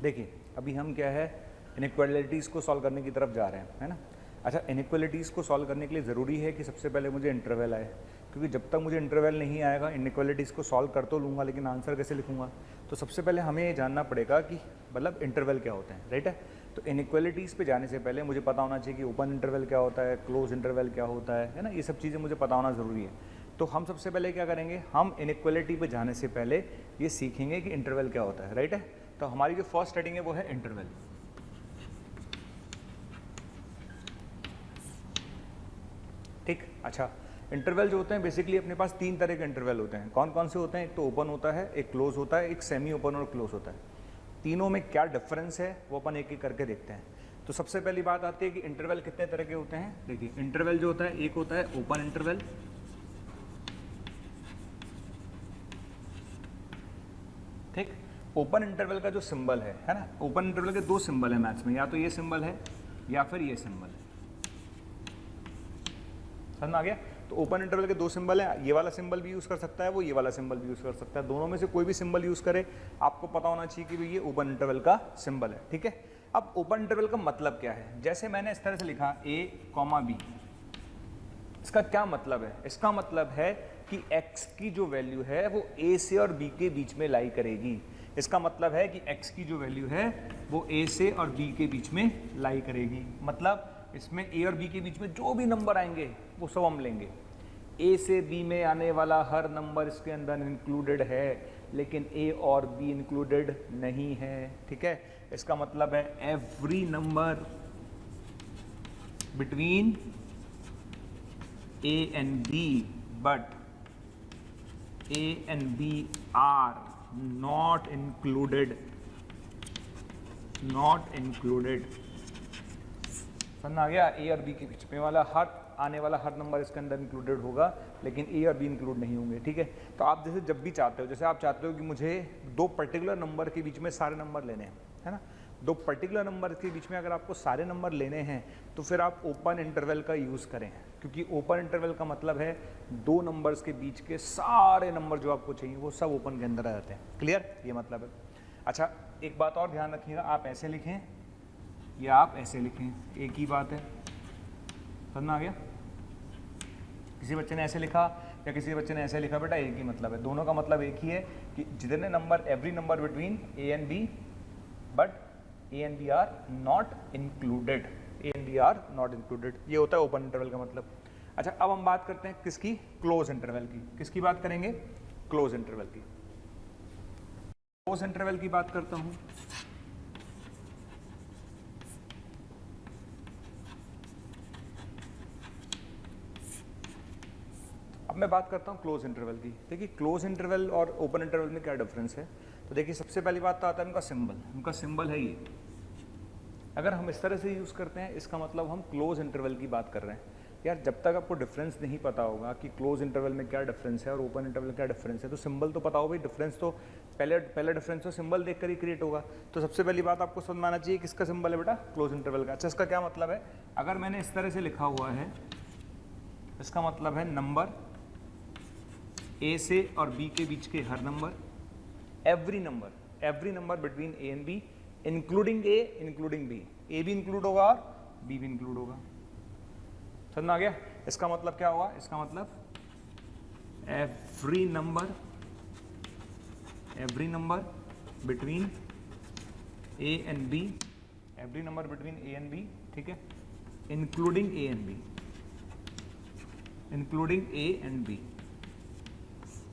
देखिए अभी हम क्या है इनइक्वालिटीज़ को सॉल्व करने की तरफ जा रहे हैं, है ना। अच्छा, इनइक्वालिटीज़ को सॉल्व करने के लिए ज़रूरी है कि सबसे पहले मुझे इंटरवल आए, क्योंकि जब तक मुझे इंटरवल नहीं आएगा इनइक्वालिटीज़ को सॉल्व कर तो लूँगा लेकिन आंसर कैसे लिखूँगा। तो सबसे पहले हमें ये जानना पड़ेगा कि मतलब इंटरवल क्या होते हैं, राइट है। तो इनइक्वालिटीज़ पे जाने से पहले मुझे पता होना चाहिए कि ओपन इंटरवल क्या होता है, क्लोज इंटरवल क्या होता है ना। ये सब चीज़ें मुझे पता होना ज़रूरी है। तो हम सबसे पहले क्या करेंगे, हम इनइक्वालिटी पे जाने से पहले ये सीखेंगे कि इंटरवल क्या होता है, राइट है। तो हमारी जो फर्स्ट हेडिंग है वो है इंटरवल। ठीक, अच्छा इंटरवल जो होते हैं बेसिकली अपने पास तीन तरह के इंटरवल होते हैं। कौन कौन से होते हैं? एक तो ओपन होता है, एक क्लोज होता है, एक सेमी ओपन और क्लोज होता है। तीनों में क्या डिफरेंस है वो अपन एक एक करके देखते हैं। तो सबसे पहली बात आती है कि इंटरवल कितने तरह के होते हैं। देखिए इंटरवल जो होता है, एक होता है ओपन इंटरवल, ठीक। ओपन इंटरवल का जो सिंबल है ना, ओपन इंटरवल के दो सिंबल है मैथ्स में, या तो ये सिंबल है या फिर ये सिंबल है। समझ में आ गया? तो ओपन इंटरवल के दो सिंबल है, ये वाला सिंबल भी यूज़ कर सकता है, वो ये वाला सिंबल भी यूज़ कर सकता है। दोनों में से कोई भी सिंबल यूज़ करे, आपको पता होना चाहिए कि भाई ये ओपन इंटरवल का सिंबल है, ठीक है। अब ओपन इंटरवल का मतलब क्या है? जैसे मैंने इस तरह से लिखा a, b, इसका क्या मतलब है? इसका मतलब है कि x की जो वैल्यू है वो a से और b के बीच में लाई करेगी। इसका मतलब है कि x की जो वैल्यू है वो a से और b के बीच में लाई करेगी। मतलब इसमें a और b के बीच में जो भी नंबर आएंगे वो सब हम लेंगे। a से b में आने वाला हर नंबर इसके अंदर इंक्लूडेड है, लेकिन a और b इंक्लूडेड नहीं है, ठीक है। इसका मतलब है every number between a and b, but a and b are not included, not included। समझ आ गया? a और b के बीच में वाला हर आने वाला हर नंबर इसके अंदर इंक्लूडेड होगा, लेकिन a और b इंक्लूड नहीं होंगे, ठीक है। तो आप जैसे जब भी चाहते हो, जैसे आप चाहते हो कि मुझे दो पर्टिकुलर नंबर के बीच में सारे नंबर लेने हैं, है ना। दो पर्टिकुलर नंबर के बीच में अगर आपको सारे नंबर लेने हैं तो फिर आप ओपन इंटरवल का यूज़ करें, क्योंकि ओपन इंटरवल का मतलब है दो नंबर्स के बीच के सारे नंबर जो आपको चाहिए वो सब ओपन के अंदर आ जाते हैं। क्लियर? ये मतलब है। अच्छा, एक बात और ध्यान रखिएगा, आप ऐसे लिखें या आप ऐसे लिखें, एक ही बात है। समझ में आ गया? किसी बच्चे ने ऐसे लिखा या किसी बच्चे ने ऐसे लिखा, बेटा एक ही मतलब है, दोनों का मतलब एक ही है कि जितने number, every number between a and b, but a and b are not included, a and b are not included. ये होता है ओपन इंटरवल का मतलब। अच्छा, अब हम बात करते हैं किसकी? क्लोज इंटरवल की। किसकी बात करेंगे? क्लोज इंटरवल की। क्लोज इंटरवल की बात करता हूं। अब मैं बात करता हूँ क्लोज इंटरवल की। देखिए क्लोज इंटरवल और ओपन इंटरवल में क्या डिफरेंस है। तो देखिए सबसे पहली बात तो आता है उनका सिंबल। उनका सिंबल है ये, अगर हम इस तरह से यूज़ करते हैं इसका मतलब हम क्लोज इंटरवल की बात कर रहे हैं। यार जब तक आपको डिफरेंस नहीं पता होगा कि क्लोज इंटरवल में क्या डिफरेंस है और ओपन इंटरवल में क्या डिफरेंस है, तो सिंबल तो पता हो भाई। डिफरेंस तो पहले डिफरेंस तो सिंबल देखकर ही क्रिएट होगा। तो सबसे पहली बात आपको समझ में आना चाहिए किसका सिंबल है बेटा? क्लोज इंटरवल का। अच्छा, इसका क्या मतलब है? अगर मैंने इस तरह से लिखा हुआ है, इसका मतलब है नंबर a से और b के बीच के हर number, every number between a and b, including a including b। a भी इंक्लूड होगा और b भी इंक्लूड होगा। समझ में आ गया? इसका मतलब क्या हुआ? इसका मतलब every number between a and b, every number between a and b, ठीक है, including a and b, including a and b।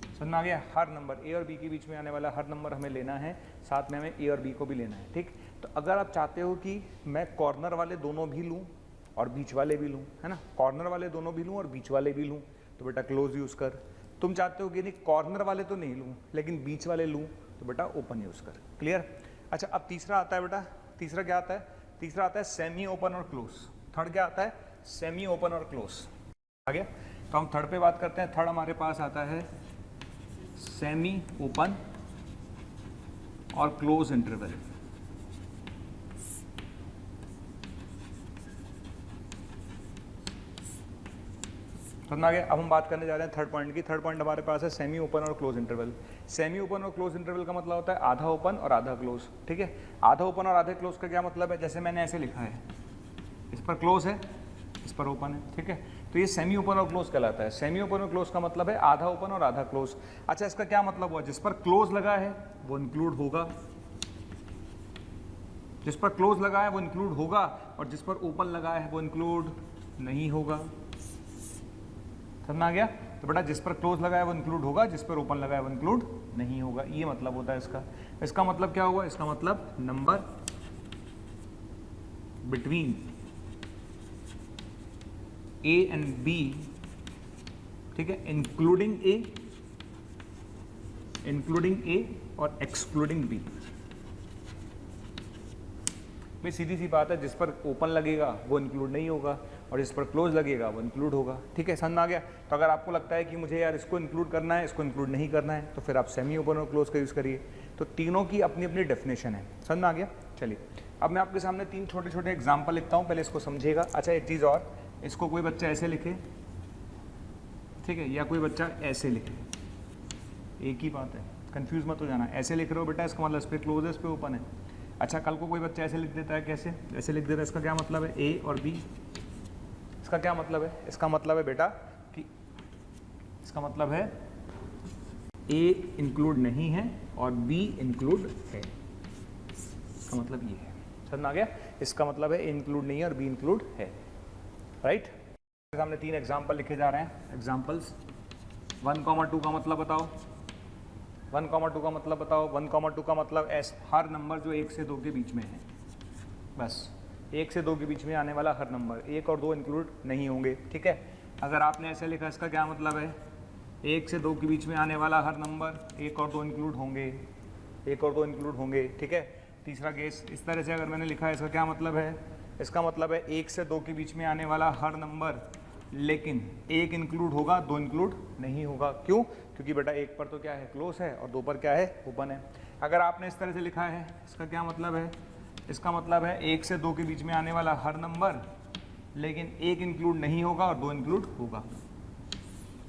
समझ में आ गया? हर नंबर a और b के बीच में आने वाला हर नंबर हमें लेना है, साथ में हमें a और b को भी लेना है, ठीक। तो अगर आप चाहते हो कि मैं कॉर्नर वाले दोनों भी लूँ और बीच वाले भी लूँ, है ना, कॉर्नर वाले दोनों भी लूँ और बीच वाले भी लूँ, तो बेटा क्लोज यूज़ कर। तुम चाहते हो कि नहीं कॉर्नर वाले तो नहीं लूँ लेकिन बीच वाले लूँ, तो बेटा ओपन यूज़ कर। क्लियर? अच्छा, अब तीसरा आता है बेटा, तीसरा क्या आता है? तीसरा आता है सेमी ओपन और क्लोज। थर्ड क्या आता है? सेमी ओपन और क्लोज। आ गया? तो हम थर्ड पे बात करते हैं। थर्ड हमारे पास आता है सेमी ओपन और क्लोज इंटरवल। समझ आ गया? अब हम बात करने जा रहे हैं थर्ड पॉइंट की। थर्ड पॉइंट हमारे पास है सेमी ओपन और क्लोज इंटरवल। सेमी ओपन और क्लोज इंटरवल का मतलब होता है आधा ओपन और आधा क्लोज, ठीक है। आधा ओपन और आधे क्लोज का क्या मतलब है, जैसे मैंने ऐसे लिखा है, इस पर क्लोज है, इस पर ओपन है, ठीक है। तो ये सेमी ओपन और क्लोज कहलाता है। सेमी ओपन और क्लोज का मतलब है आधा ओपन और आधा क्लोज। अच्छा, इसका क्या मतलब हुआ, जिस पर क्लोज लगा है वो इंक्लूड होगा, जिस पर क्लोज लगा है वो इंक्लूड होगा, और जिस पर ओपन लगा है वो इंक्लूड नहीं होगा। समझ में आ गया? तो बेटा जिस पर क्लोज लगा है वो इंक्लूड होगा, जिस पर ओपन लगा है वो इंक्लूड नहीं होगा, ये मतलब होता है इसका। इसका मतलब क्या हुआ, इसका मतलब number between A and B, ठीक है, इंक्लूडिंग ए और एक्सक्लूडिंग बी। भाई सीधी सी बात है, जिस पर ओपन लगेगा वो इंक्लूड नहीं होगा और जिस पर क्लोज लगेगा वो इंक्लूड होगा, ठीक है। समझ में आ गया? तो अगर आपको लगता है कि मुझे यार इसको इंक्लूड करना है, इसको इंक्लूड नहीं करना है, तो फिर आप सेमी ओपन और क्लोज का यूज़ करिए। तो तीनों की अपनी अपनी डेफिनेशन है। समझ में आ गया? चलिए अब मैं आपके सामने 3 छोटे छोटे एग्जाम्पल लिखता हूँ, पहले इसको समझिएगा। अच्छा एक चीज़ और, इसको कोई बच्चा ऐसे लिखे, ठीक है, या कोई बच्चा ऐसे लिखे, एक ही बात है, कन्फ्यूज मत हो जाना। ऐसे लिख रहे हो बेटा, इसका मतलब इस पर क्लोज है, इस पर ओपन है। अच्छा कल को कोई बच्चा ऐसे लिख देता है, कैसे ऐसे लिख देता है, इसका क्या मतलब है, ए और बी। इसका क्या मतलब है, इसका मतलब है बेटा कि इसका मतलब है ए इंक्लूड नहीं है और बी इंक्लूड है। इसका मतलब ये है, समझ में आ गया? इसका मतलब है ए इंक्लूड नहीं है और बी इंक्लूड है, राइट। सामने 3 एग्जाम्पल लिखे जा रहे हैं। एग्जाम्पल्स 1,2 का मतलब बताओ, 1,2 का मतलब बताओ। 1,2 का मतलब हर नंबर जो 1 से 2 के बीच में है, बस 1 से 2 के बीच में आने वाला हर नंबर, 1 और 2 इंक्लूड नहीं होंगे, ठीक है। अगर आपने ऐसे लिखा, इसका क्या मतलब है, 1 से 2 के बीच में आने वाला हर नंबर 1 और 2 इंक्लूड होंगे, 1 और 2 इंक्लूड होंगे, ठीक है। तीसरा केस इस तरह से अगर मैंने लिखा है, इसका क्या मतलब है, इसका मतलब है 1 से 2 के बीच में आने वाला हर नंबर, लेकिन 1 इंक्लूड होगा, 2 इंक्लूड नहीं होगा। क्यों? क्योंकि बेटा 1 पर तो क्या है, क्लोज है, और 2 पर क्या है, ओपन है। अगर आपने इस तरह से लिखा है, इसका क्या मतलब है, इसका मतलब है 1 से 2 के बीच में आने वाला हर नंबर, लेकिन 1 इंक्लूड नहीं होगा और 2 इंक्लूड होगा।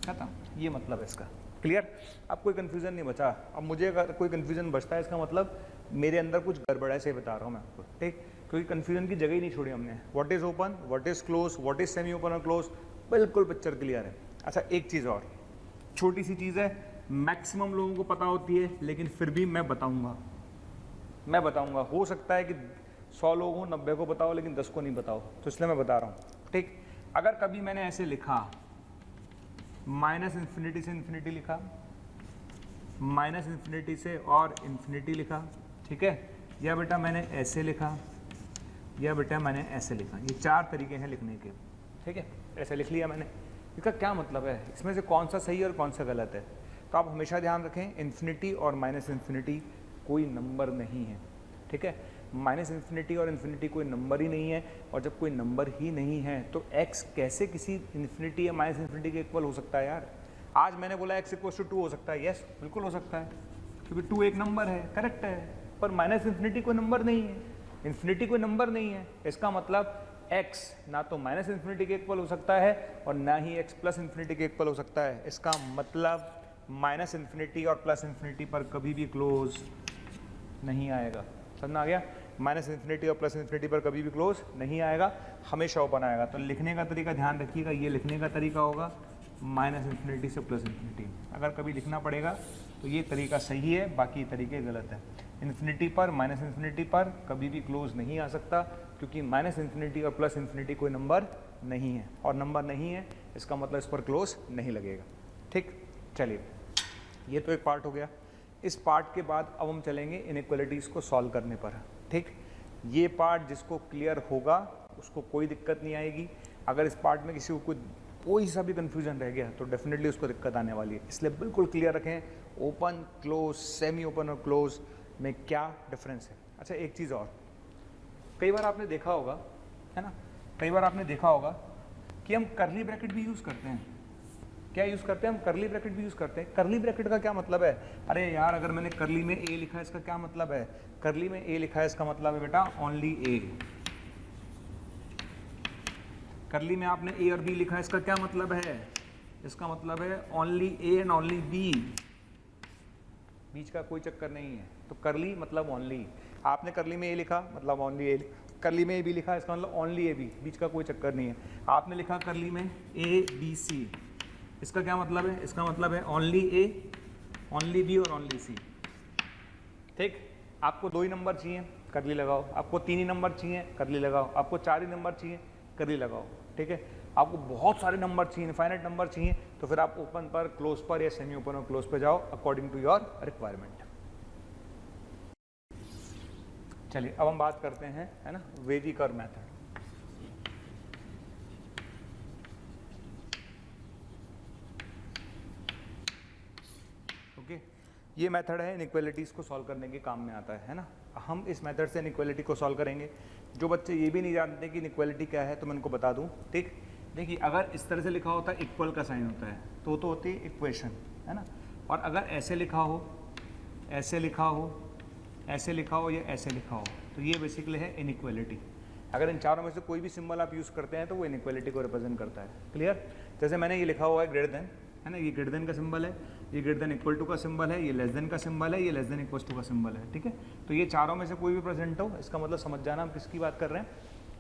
खत्म, ये मतलब है इसका। क्लियर? अब कोई कन्फ्यूजन नहीं बचा। अब मुझे अगर कोई कन्फ्यूजन बचता है, इसका मतलब मेरे अंदर कुछ गड़बड़ है, से बता रहा हूँ मैं आपको, ठीक। क्योंकि कन्फ्यूजन की जगह ही नहीं छोड़ी हमने। What is open, what is close, what is semi open और क्लोज, बिल्कुल पिक्चर क्लियर है। अच्छा एक चीज़ और, छोटी सी चीज़ है, मैक्सिमम लोगों को पता होती है, लेकिन फिर भी मैं बताऊंगा। हो सकता है कि 100 लोग हों, 90 को बताओ, लेकिन 10 को नहीं बताओ, तो इसलिए मैं बता रहा हूँ, ठीक। अगर कभी मैंने ऐसे लिखा, -∞ से इन्फिनिटी लिखा, -∞ से और इन्फिनिटी लिखा, ठीक है, या बेटा मैंने ऐसे लिखा, या बेटा मैंने ऐसे लिखा, ये 4 तरीके हैं लिखने के, ठीक है। ऐसे लिख लिया मैंने, इसका क्या मतलब है, इसमें से कौन सा सही है और कौन सा गलत है। तो आप हमेशा ध्यान रखें, इन्फिनिटी और -∞ कोई नंबर नहीं है, ठीक है। -∞ और इन्फिनिटी कोई नंबर ही नहीं है, और जब कोई नंबर ही नहीं है तो x कैसे किसी इन्फिनिटी या -∞ के इक्वल हो सकता है यार। आज मैंने बोला x = 2 हो सकता है, यस बिल्कुल हो सकता है, क्योंकि 2 एक नंबर है, करेक्ट है, पर -∞ कोई नंबर नहीं है, इन्फिनिटी कोई नंबर नहीं है। इसका मतलब x ना तो -∞ के इक्वल हो सकता है और ना ही x +∞ के इक्वल हो सकता है। इसका मतलब -∞ और +∞ पर कभी भी क्लोज नहीं आएगा। समझ में आ गया? -∞ और +∞ पर कभी भी क्लोज नहीं आएगा, हमेशा ओपन आएगा। तो लिखने का तरीका ध्यान रखिएगा, ये लिखने का तरीका होगा -∞ से +∞। अगर कभी लिखना पड़ेगा तो ये तरीका सही है, बाकी तरीके गलत है। इन्फिनिटी पर, -∞ पर कभी भी क्लोज नहीं आ सकता, क्योंकि -∞ और +∞ कोई नंबर नहीं है, और नंबर नहीं है इसका मतलब इस पर क्लोज नहीं लगेगा, ठीक। चलिए ये तो एक पार्ट हो गया। इस पार्ट के बाद अब हम चलेंगे इनइक्वालिटीज़ को सॉल्व करने पर, ठीक। ये पार्ट जिसको क्लियर होगा उसको कोई दिक्कत नहीं आएगी। अगर इस पार्ट में किसी को कोई सा भी कन्फ्यूजन रह गया तो डेफिनेटली उसको दिक्कत आने वाली है, इसलिए बिल्कुल क्लियर रखें ओपन, क्लोज, सेमी ओपन और क्लोज में क्या डिफरेंस है। अच्छा एक चीज़ और, कई बार आपने देखा होगा, है ना, कई बार आपने देखा होगा कि हम करली ब्रैकेट भी यूज़ करते हैं। क्या यूज़ करते हैं हम? करली ब्रैकेट भी यूज़ करते हैं। करली ब्रैकेट का क्या मतलब है? अरे यार अगर मैंने करली में ए लिखा है इसका क्या मतलब है? करली में ए लिखा है इसका मतलब है बेटा ओनली ए। करली में आपने ए और बी लिखा है, इसका क्या मतलब है? इसका मतलब है only A and only B. बीच का कोई चक्कर नहीं है। तो करली मतलब ओनली, आपने करली में ए लिखा मतलब ओनली ए, करली में ए बी लिखा इसका मतलब ओनली ए बी, बीच का कोई चक्कर नहीं है। आपने लिखा करली में ए बी सी, इसका क्या मतलब है? इसका मतलब है ओनली ए, ओनली बी और ओनली सी। ठीक, आपको 2 ही नंबर चाहिए, करली लगाओ। आपको 3 ही नंबर चाहिए, करली लगाओ। आपको 4 ही नंबर चाहिए, करली लगाओ। ठीक है, आपको बहुत सारे नंबर चाहिए, इनफाइनाइट नंबर चाहिए, तो फिर आप ओपन पर, क्लोज पर या सेमी ओपन और क्लोज पर जाओ अकॉर्डिंग टू योर रिक्वायरमेंट। चलिए अब हम बात करते हैं, है ना, वैदिक और मेथड। ओके, ये मेथड है इनइक्वालिटीज़ को सॉल्व करने के काम में आता है ना। हम इस मेथड से इनइक्वालिटी को सॉल्व करेंगे। जो बच्चे ये भी नहीं जानते कि इनइक्वालिटी क्या है, तो मैं उनको बता दूं। ठीक, देखिए अगर इस तरह से लिखा होता है इक्वल का साइन होता है तो होती है इक्वेशन, है ना। और अगर ऐसे लिखा हो, ऐसे लिखा हो, ऐसे लिखा हो या ऐसे लिखा हो, तो ये बेसिकली है इनइक्वालिटी। अगर इन चारों में से कोई भी सिंबल आप यूज़ करते हैं तो वो इनइक्वालिटी को रिप्रेजेंट करता है। क्लियर? जैसे मैंने ये लिखा हुआ है ग्रेटर देन, है ना, ये ग्रेटर देन का सिंबल है, ये ग्रेटर देन इक्वल टू का सिंबल है, ये लेस देन का सिंबल है, ये लेस देन इक्वल टू का सिंबल है। ठीक है, तो ये चारों में से कोई भी प्रेजेंट हो, इसका मतलब समझ जाना हम किसकी बात कर रहे हैं,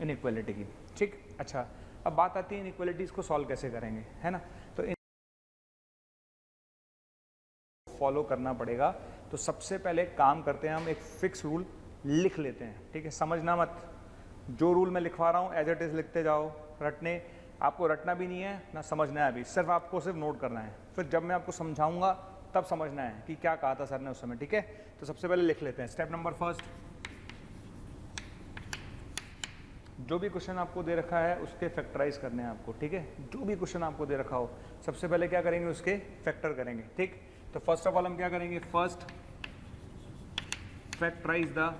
इनइक्वालिटी की। ठीक, अच्छा अब बात आती है इनइक्वालिटीज़ को सॉल्व कैसे करेंगे, है ना। तो फॉलो करना पड़ेगा। तो सबसे पहले काम करते हैं हम, एक फिक्स रूल लिख लेते हैं। ठीक है, समझना मत, जो रूल मैं लिखवा रहा हूँ एज इट इज़ लिखते जाओ। रटने आपको रटना भी नहीं है ना समझना है, अभी सिर्फ आपको सिर्फ नोट करना है। फिर जब मैं आपको समझाऊंगा तब समझना है कि क्या कहा था सर ने उस समय। ठीक है, तो सबसे पहले लिख लेते हैं। स्टेप नंबर फर्स्ट, जो भी क्वेश्चन आपको दे रखा है उसके फैक्टराइज करने हैं आपको। ठीक है, जो भी क्वेश्चन आपको दे रखा हो सबसे पहले क्या करेंगे, उसके फैक्टर करेंगे। ठीक, तो फर्स्ट ऑफ ऑल हम क्या करेंगे, first factorise the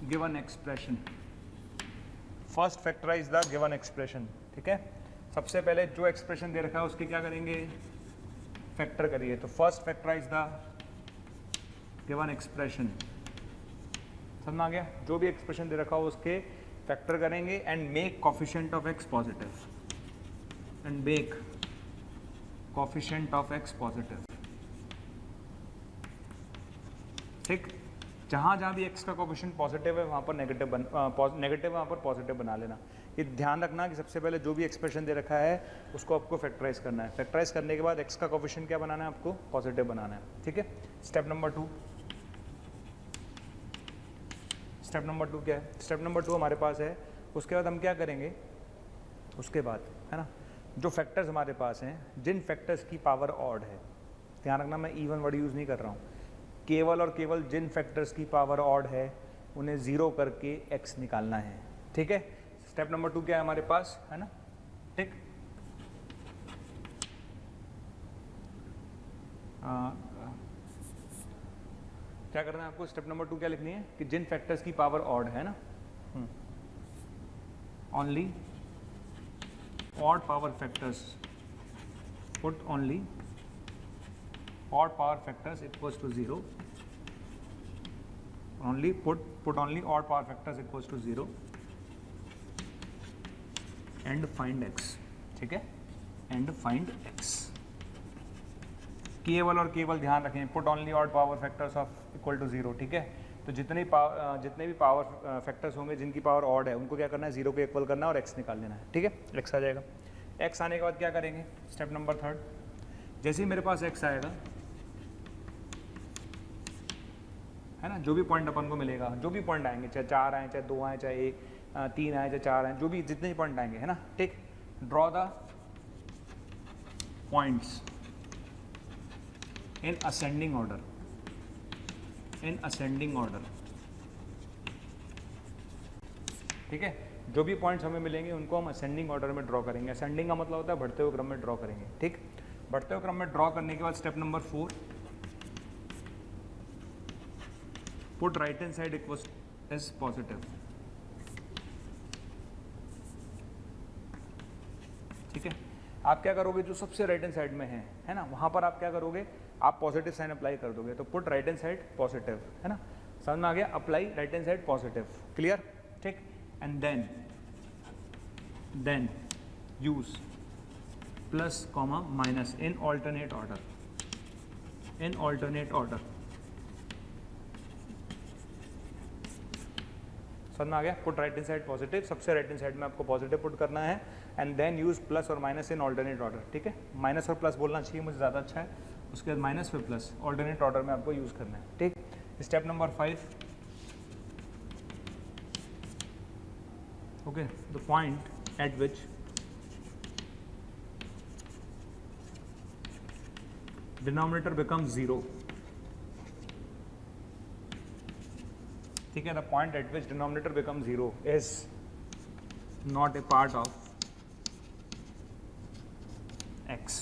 given expression. First factorise the given expression. ठीक है, सबसे पहले जो एक्सप्रेशन दे रखा है उसके क्या करेंगे, फैक्टर करिए। तो first factorise the given expression. समझ में आ गया? जो भी एक्सप्रेशन दे रखा हो उसके फैक्टर करेंगे and make coefficient of x positive, and make coefficient of x positive. ठीक, जहाँ जहाँ भी एक्स का कोफिशिएंट पॉजिटिव है वहाँ पर नेगेटिव नेगेटिव वहाँ पर पॉजिटिव बना लेना। ये ध्यान रखना कि सबसे पहले जो भी एक्सप्रेशन दे रखा है उसको आपको फैक्टराइज करना है। फैक्टराइज करने के बाद एक्स का कोफिशिएंट क्या बनाना है, आपको पॉजिटिव बनाना है। ठीक है, स्टेप नंबर 2। स्टेप नंबर 2 क्या है? स्टेप नंबर 2 हमारे पास है, उसके बाद हम क्या करेंगे, उसके बाद, है ना, जो फैक्टर्स हमारे पास हैं, जिन फैक्टर्स की पावर ऑड है, ध्यान रखना मैं इवन वर्ड यूज़ नहीं कर रहा हूँ, केवल और केवल जिन फैक्टर्स की पावर ऑड है उन्हें ज़ीरो करके एक्स निकालना है। ठीक है, स्टेप नंबर 2 क्या है हमारे पास, है ना। ठीक, क्या करना है आपको, स्टेप नंबर 2 क्या लिखनी है कि जिन फैक्टर्स की पावर ऑड है ना, only odd power factors, put only odd power factors equals to 0, only put only odd power factors equals to 0 and find x। ठीक है, and find x। केवल और केवल ध्यान रखें, put only odd power factors of equal to 0। ठीक है, तो जितने भी पावर फैक्टर्स होंगे जिनकी पावर ऑड है उनको क्या करना है, 0 के इक्वल करना और x निकाल लेना है। ठीक है, x आ जाएगा। x आने के बाद क्या करेंगे, स्टेप नंबर 3, जैसे ही मेरे पास x आएगा, है ना, जो भी पॉइंट अपन को मिलेगा, जो भी पॉइंट आएंगे, चाहे 4 आए, चाहे 2 आए, चाहे 3 आए, चाहे 4 आए, जो भी जितने भी पॉइंट आएंगे, है ना। ठीक, draw the points in ascending order, in ascending order. ठीक है, जो भी पॉइंट्स हमें मिलेंगे उनको हम असेंडिंग ऑर्डर में ड्रॉ करेंगे। असेंडिंग का मतलब होता है बढ़ते हुए क्रम में ड्रॉ करेंगे। ठीक, बढ़ते हुए क्रम में ड्रॉ करने के बाद step number 4, put right hand side equals as positive. ठीक है, आप क्या करोगे, जो सबसे राइट हैंड साइड में है ना, वहां पर आप क्या करोगे, आप पॉजिटिव साइन अप्लाई कर दोगे। तो put right hand side positive, है ना, समझ में आ गया, apply right hand side positive. Clear? ठीक, and then use plus comma minus in alternate order, in alternate order. समझ में आ गया? Put right hand side positive, सबसे राइट हैंड साइड में आपको पॉजिटिव पुट करना है एंड देन यूज प्लस और माइनस इन ऑल्टरनेट ऑर्डर। ठीक है, माइनस और प्लस बोलना चाहिए मुझे, ज़्यादा अच्छा है। उसके बाद माइनस फिर प्लस, ऑल्टरनेट ऑर्डर में आपको यूज़ करना है। ठीक, step number 5, okay, the point eight which denominator becomes 0। ठीक है, the point eight which denominator become 0 is not a part of x।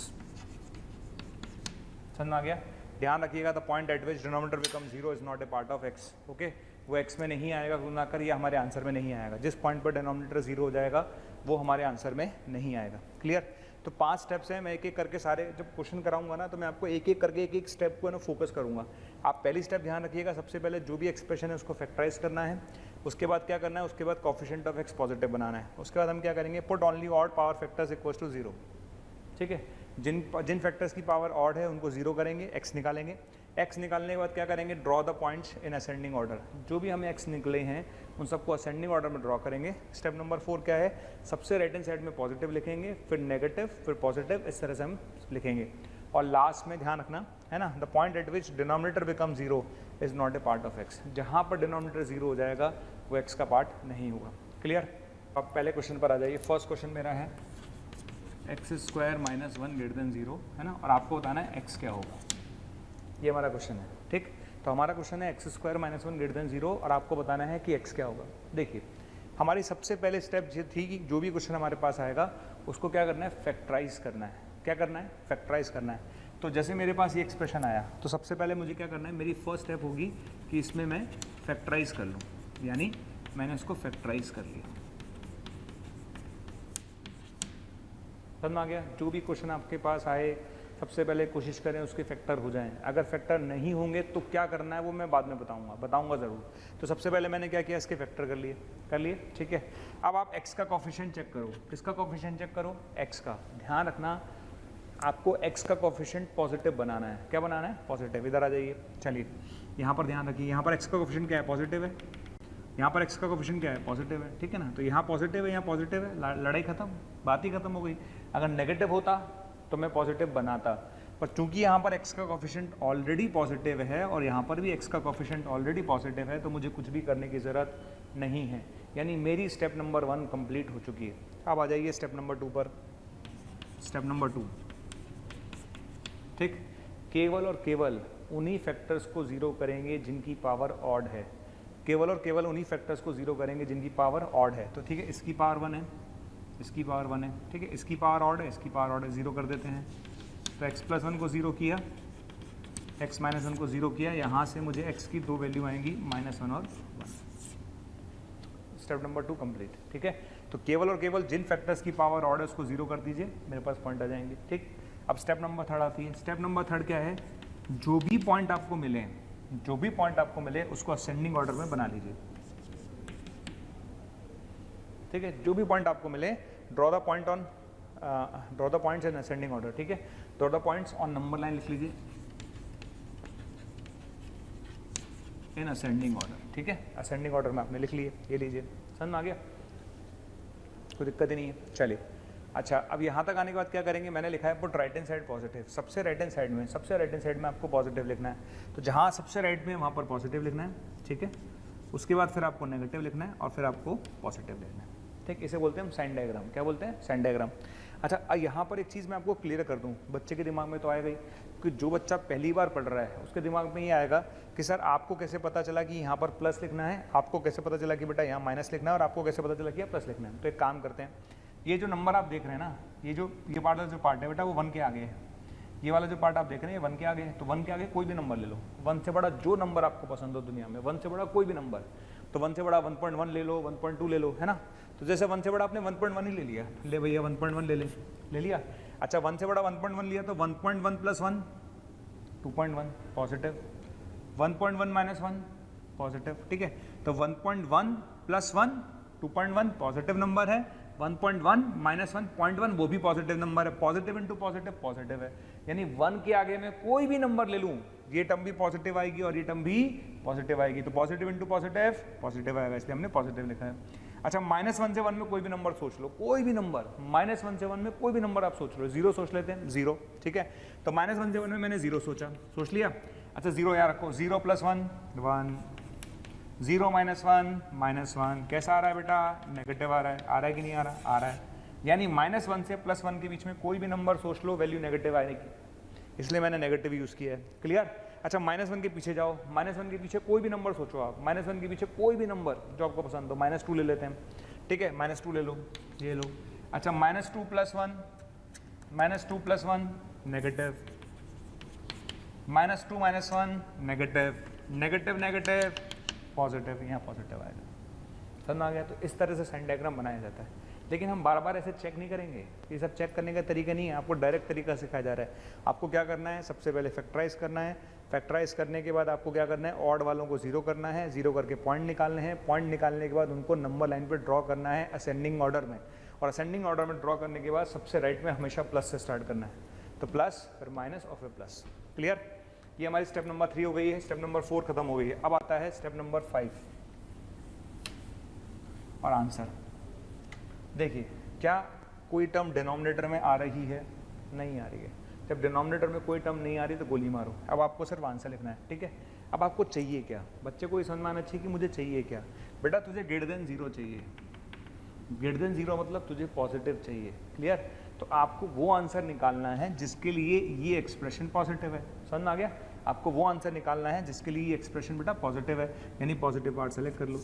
समझ में आ गया? ध्यान रखिएगा, the point eight which denominator become 0 is not a part of x। Okay, वो x में नहीं आएगा, गुना कर ये हमारे आंसर में नहीं आएगा। जिस पॉइंट पर डिनोमिनेटर 0 हो जाएगा वो हमारे आंसर में नहीं आएगा। क्लियर? तो 5 स्टेप्स हैं, मैं एक एक करके सारे जब क्वेश्चन कराऊंगा ना तो मैं आपको एक एक करके एक एक स्टेप को ना फोकस करूंगा। आप पहली स्टेप ध्यान रखिएगा, सबसे पहले जो भी एक्सप्रेशन है उसको फैक्टराइज करना है। उसके बाद क्या करना है, उसके बाद कोफिशिएंट ऑफ x पॉजिटिव बनाना है। उसके बाद हम क्या करेंगे, put only odd power factors equals to 0। ठीक है, जिन फैक्टर्स की पावर ऑड है उनको 0 करेंगे, x निकालेंगे। x निकालने के बाद क्या करेंगे, draw the points in ascending order. जो भी हमें x निकले हैं उन सबको असेंडिंग ऑर्डर में ड्रॉ करेंगे। स्टेप नंबर 4 क्या है, सबसे राइट हैंड साइड में पॉजिटिव लिखेंगे, फिर नेगेटिव, फिर पॉजिटिव, इस तरह से हम लिखेंगे। और लास्ट में ध्यान रखना है ना, the point eight which denominator become 0 is not a part of x। जहाँ पर डिनोमिनेटर 0 हो जाएगा वो x का पार्ट नहीं होगा। क्लियर? अब पहले क्वेश्चन पर आ जाइए। फर्स्ट क्वेश्चन मेरा है x² - 1 > 0, है ना, और आपको बताना है x क्या होगा। ये हमारा क्वेश्चन है। ठीक, तो हमारा क्वेश्चन है x² - 1 > 0 और आपको बताना है कि x क्या होगा। देखिए, हमारी सबसे पहले स्टेप ये थी कि जो भी क्वेश्चन हमारे पास आएगा उसको क्या करना है, फैक्टराइज करना है। क्या करना है, फैक्टराइज करना है। तो जैसे मेरे पास ये एक्सप्रेशन आया तो सबसे पहले मुझे क्या करना है, मेरी फर्स्ट स्टेप होगी कि इसमें मैं फैक्टराइज कर लूँ, यानी मैंने इसको फैक्टराइज कर लिया। समझ में आ गया? जो भी क्वेश्चन आपके पास आए सबसे पहले कोशिश करें उसके फैक्टर हो जाएं। अगर फैक्टर नहीं होंगे तो क्या करना है वो मैं बाद में बताऊंगा ज़रूर। तो सबसे पहले मैंने क्या किया, इसके फैक्टर कर लिए। ठीक है, अब आप x का कोफिशिएंट चेक करो। किसका कोफिशिएंट चेक करो, x का। ध्यान रखना आपको x का कोफिशिएंट पॉजिटिव बनाना है। क्या बनाना है, पॉजिटिव। इधर आ जाइए, चलिए यहाँ पर ध्यान रखिए, यहाँ पर x का कोफिशिएंट क्या है, पॉजिटिव है। यहाँ पर x का कोफिशिएंट क्या है, पॉजिटिव है। ठीक है ना, तो यहाँ पॉजिटिव है, यहाँ पॉजिटिव है, लड़ाई खत्म, बात ही खत्म हो गई। अगर नेगेटिव होता तो मैं पॉजिटिव बनाता, पर चूंकि यहाँ पर x का कोफिशिएंट ऑलरेडी पॉजिटिव है और यहाँ पर भी x का कोफिशिएंट ऑलरेडी पॉजिटिव है तो मुझे कुछ भी करने की ज़रूरत नहीं है। यानी मेरी स्टेप नंबर 1 कंप्लीट हो चुकी है। अब आ जाइए स्टेप नंबर 2 पर। स्टेप नंबर 2, ठीक, केवल और केवल उन्हीं फैक्टर्स को 0 करेंगे जिनकी पावर ऑड है। केवल और केवल उन्हीं फैक्टर्स को 0 करेंगे जिनकी पावर ऑड है। तो ठीक है, इसकी पावर 1 है, इसकी पावर 1 है। ठीक है, इसकी पावर ऑड है, इसकी पावर ऑड है, 0 कर देते हैं। तो x + 1 को 0 किया, x - 1 को 0 किया। यहाँ से मुझे x की 2 वैल्यू आएंगी, -1 और 1। Step number 2 complete. ठीक है, तो केवल और केवल जिन फैक्टर्स की पावर ऑड है उसको 0 कर दीजिए, मेरे पास पॉइंट आ जाएंगे। ठीक, अब स्टेप नंबर 3 आती है। स्टेप नंबर 3 क्या है, जो भी पॉइंट आपको मिले उसको असेंडिंग ऑर्डर में बना लीजिए। ठीक है, जो भी पॉइंट आपको मिले, draw the points in ascending order. ठीक है, draw the points on number line लिख लीजिए इन असेंडिंग ऑर्डर। ठीक है, असेंडिंग ऑर्डर में आपने लिख लिए, ये लीजिए। समझ में आ गया, कोई दिक्कत ही नहीं है। चलिए, अच्छा, अब यहाँ तक आने के बाद क्या करेंगे, मैंने लिखा है put right hand side positive. सबसे राइट हैंड साइड में आपको पॉजिटिव लिखना है। तो जहाँ सबसे राइट में वहाँ पर पॉजिटिव लिखना है। ठीक है, उसके बाद फिर आपको नेगेटिव लिखना है और फिर आपको पॉजिटिव लिखना है। ठीक, इसे बोलते हैं हम साइन डायग्राम। क्या बोलते हैं, साइन डायग्राम। अच्छा, यहाँ पर एक चीज़ मैं आपको क्लियर कर दूँ, बच्चे के दिमाग में तो आएगा ही कि जो बच्चा पहली बार पढ़ रहा है उसके दिमाग में ये आएगा कि सर आपको कैसे पता चला कि यहाँ पर प्लस लिखना है, आपको कैसे पता चला कि बेटा यहाँ माइनस लिखना है, और आपको कैसे पता चला कि यहाँ प्लस लिखना है। तो एक काम करते हैं, ये जो नंबर आप देख रहे हैं ना, ये पार्ट है बेटा, वो 1 के आगे है। ये वाला जो पार्ट आप देख रहे हैं ये 1 के आगे है। तो 1 के आगे कोई भी नंबर ले लो, 1 से बड़ा जो नंबर आपको पसंद हो दुनिया में, 1 से बड़ा कोई भी नंबर। तो 1 से बड़ा 1.1 ले लो, 1.2 ले लो, है ना। तो जैसे 1 से बड़ा आपने 1.1 ही ले लिया, ले भैया 1.1 ले लिया। अच्छा, 1 से बड़ा 1.1 लिया तो 1.1 + 1 2.1 पॉजिटिव, 1.1 - 1 पॉजिटिव। ठीक है, तो 1.1 + 1 2.1 पॉजिटिव नंबर है, 1.1 माइनस 1.1 वो भी पॉजिटिव नंबर है, पॉजिटिव इंटू पॉजिटिव पॉजिटिव है, यानी 1 के आगे मैं कोई भी नंबर ले लूँ ये टर्म भी पॉजिटिव आएगी और ये टर्म भी पॉजिटिव आएगी, तो पॉजिटिव इंटू पॉजिटिव पॉजिटिव आएगा, इसलिए हमने पॉजिटिव लिखा है। अच्छा -1 से 1 में कोई भी नंबर सोच लो, कोई भी नंबर, -1 से 1 में कोई भी नंबर आप सोच लो, 0 सोच लेते हैं, 0, ठीक है। तो -1 से 1 में मैंने 0 सोचा, सोच लिया। अच्छा 0 यहाँ रखो, 0 + 1 1, 0 - 1 -1, कैसा आ रहा है बेटा, नेगेटिव आ रहा है कि नहीं आ रहा है, यानी -1 से +1 के बीच में कोई भी नंबर सोच लो वैल्यू नेगेटिव आने की, इसलिए मैंने नेगेटिव यूज़ किया है, क्लियर। अच्छा -1 के पीछे जाओ, -1 के पीछे कोई भी नंबर सोचो आप, -1 के पीछे कोई भी नंबर जो आपको पसंद हो, -2 ले लेते हैं, ठीक है, -2 ले लो, ये लो। अच्छा -2 + 1 negative, -2 - 1 negative, negative negative positive, यहाँ पॉजिटिव आएगा, समझ में आ गया। तो इस तरह से साइन डायग्राम बनाया जाता है, लेकिन हम बार बार ऐसे चेक नहीं करेंगे, ये सब चेक करने का तरीका नहीं है, आपको डायरेक्ट तरीका सिखाया जा रहा है। आपको क्या करना है, सबसे पहले फैक्टराइज करना है, फैक्टराइज करने के बाद आपको क्या करना है, ऑड वालों को 0 करना है, 0 करके पॉइंट निकालने हैं, पॉइंट निकालने के बाद उनको नंबर लाइन पे ड्रॉ करना है असेंडिंग ऑर्डर में, और असेंडिंग ऑर्डर में ड्रॉ करने के बाद सबसे राइट में हमेशा प्लस से स्टार्ट करना है, तो प्लस फिर माइनस और फिर प्लस, क्लियर। ये हमारी स्टेप नंबर 3 हो गई है, स्टेप नंबर 4 खत्म हो गई है। अब आता है स्टेप नंबर 5 और आंसर। देखिए क्या कोई टर्म डिनोमिनेटर में आ रही है, नहीं आ रही है। जब डिनोमिनेटर में कोई टर्म नहीं आ रही तो गोली मारो। अब आपको सिर्फ आंसर लिखना है, ठीक है। अब आपको चाहिए क्या, बच्चे को ये समझ में आना चाहिए कि मुझे चाहिए क्या। बेटा तुझे >0 चाहिए, >0 मतलब तुझे पॉजिटिव चाहिए, क्लियर। तो आपको वो आंसर निकालना है जिसके लिए ये एक्सप्रेशन पॉजिटिव है, समझ में आ गया। आपको वो आंसर निकालना है जिसके लिए ये एक्सप्रेशन बेटा पॉजिटिव है, यानी पॉजिटिव पार्ट सेलेक्ट कर लो,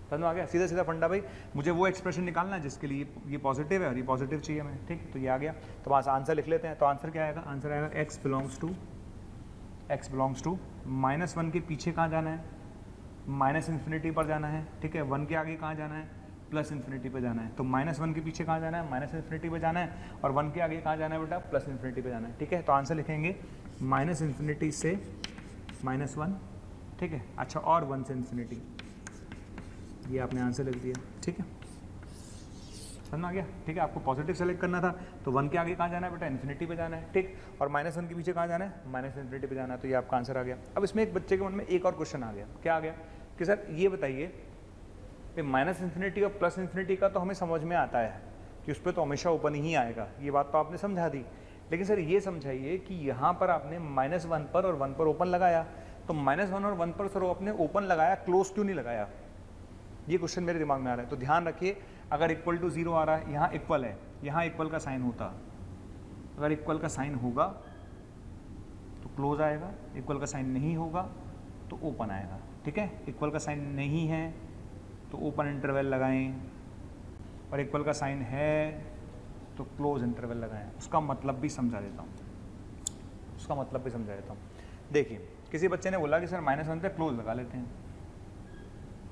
समझ में आ गया। सीधा सीधा फंडा भाई, मुझे वो एक्सप्रेशन निकालना है जिसके लिए ये पॉजिटिव है और ये पॉजिटिव चाहिए हमें, ठीक। तो ये आ गया, तो वहाँ से आंसर लिख लेते हैं। तो आंसर क्या आएगा, आंसर आएगा x बिलोंग्स टू -1 के पीछे कहाँ जाना है, -∞ पर जाना है, ठीक है। 1 के आगे कहाँ जाना है, +∞ पे जाना है। तो -1 के पीछे कहाँ जाना है, -∞ पे जाना है, और 1 के आगे कहाँ जाना है बेटा, +∞ पे जाना है, ठीक है। तो आंसर लिखेंगे -∞ से -1, ठीक है। अच्छा और 1 से ∞, ये आपने आंसर लिख दिया, ठीक है, समझ में आ गया, ठीक है। आपको पॉजिटिव सेलेक्ट करना था, तो 1 के आगे कहाँ जाना है बेटा, ∞ पे जाना है, ठीक। और -1 के पीछे कहाँ जाना है, -∞ पे जाना है, तो ये आपका आंसर आ गया। अब इसमें एक बच्चे के मन में एक और क्वेश्चन आ गया, क्या आ गया कि सर ये बताइए कि -∞ और +∞ का तो हमें समझ में आता है कि उस पर तो हमेशा ओपन ही आएगा, ये बात तो आपने समझा दी। लेकिन सर ये समझाइए कि यहाँ पर आपने -1 पर और 1 पर ओपन लगाया, तो -1 और 1 पर सर आपने ओपन लगाया, क्लोज क्यों नहीं लगाया, ये क्वेश्चन मेरे दिमाग में आ रहा है। तो ध्यान रखिए, अगर = 0 आ रहा है, यहाँ इक्वल है, यहाँ इक्वल का साइन होता, अगर इक्वल का साइन होगा तो क्लोज आएगा, इक्वल का साइन नहीं होगा तो ओपन आएगा, ठीक है। इक्वल का साइन नहीं है तो ओपन इंटरवल लगाएं, और इक्वल का साइन है तो क्लोज इंटरवल लगाएं। उसका मतलब भी समझा देता हूँ, देखिए किसी बच्चे ने बोला कि सर -1 पे क्लोज लगा लेते हैं,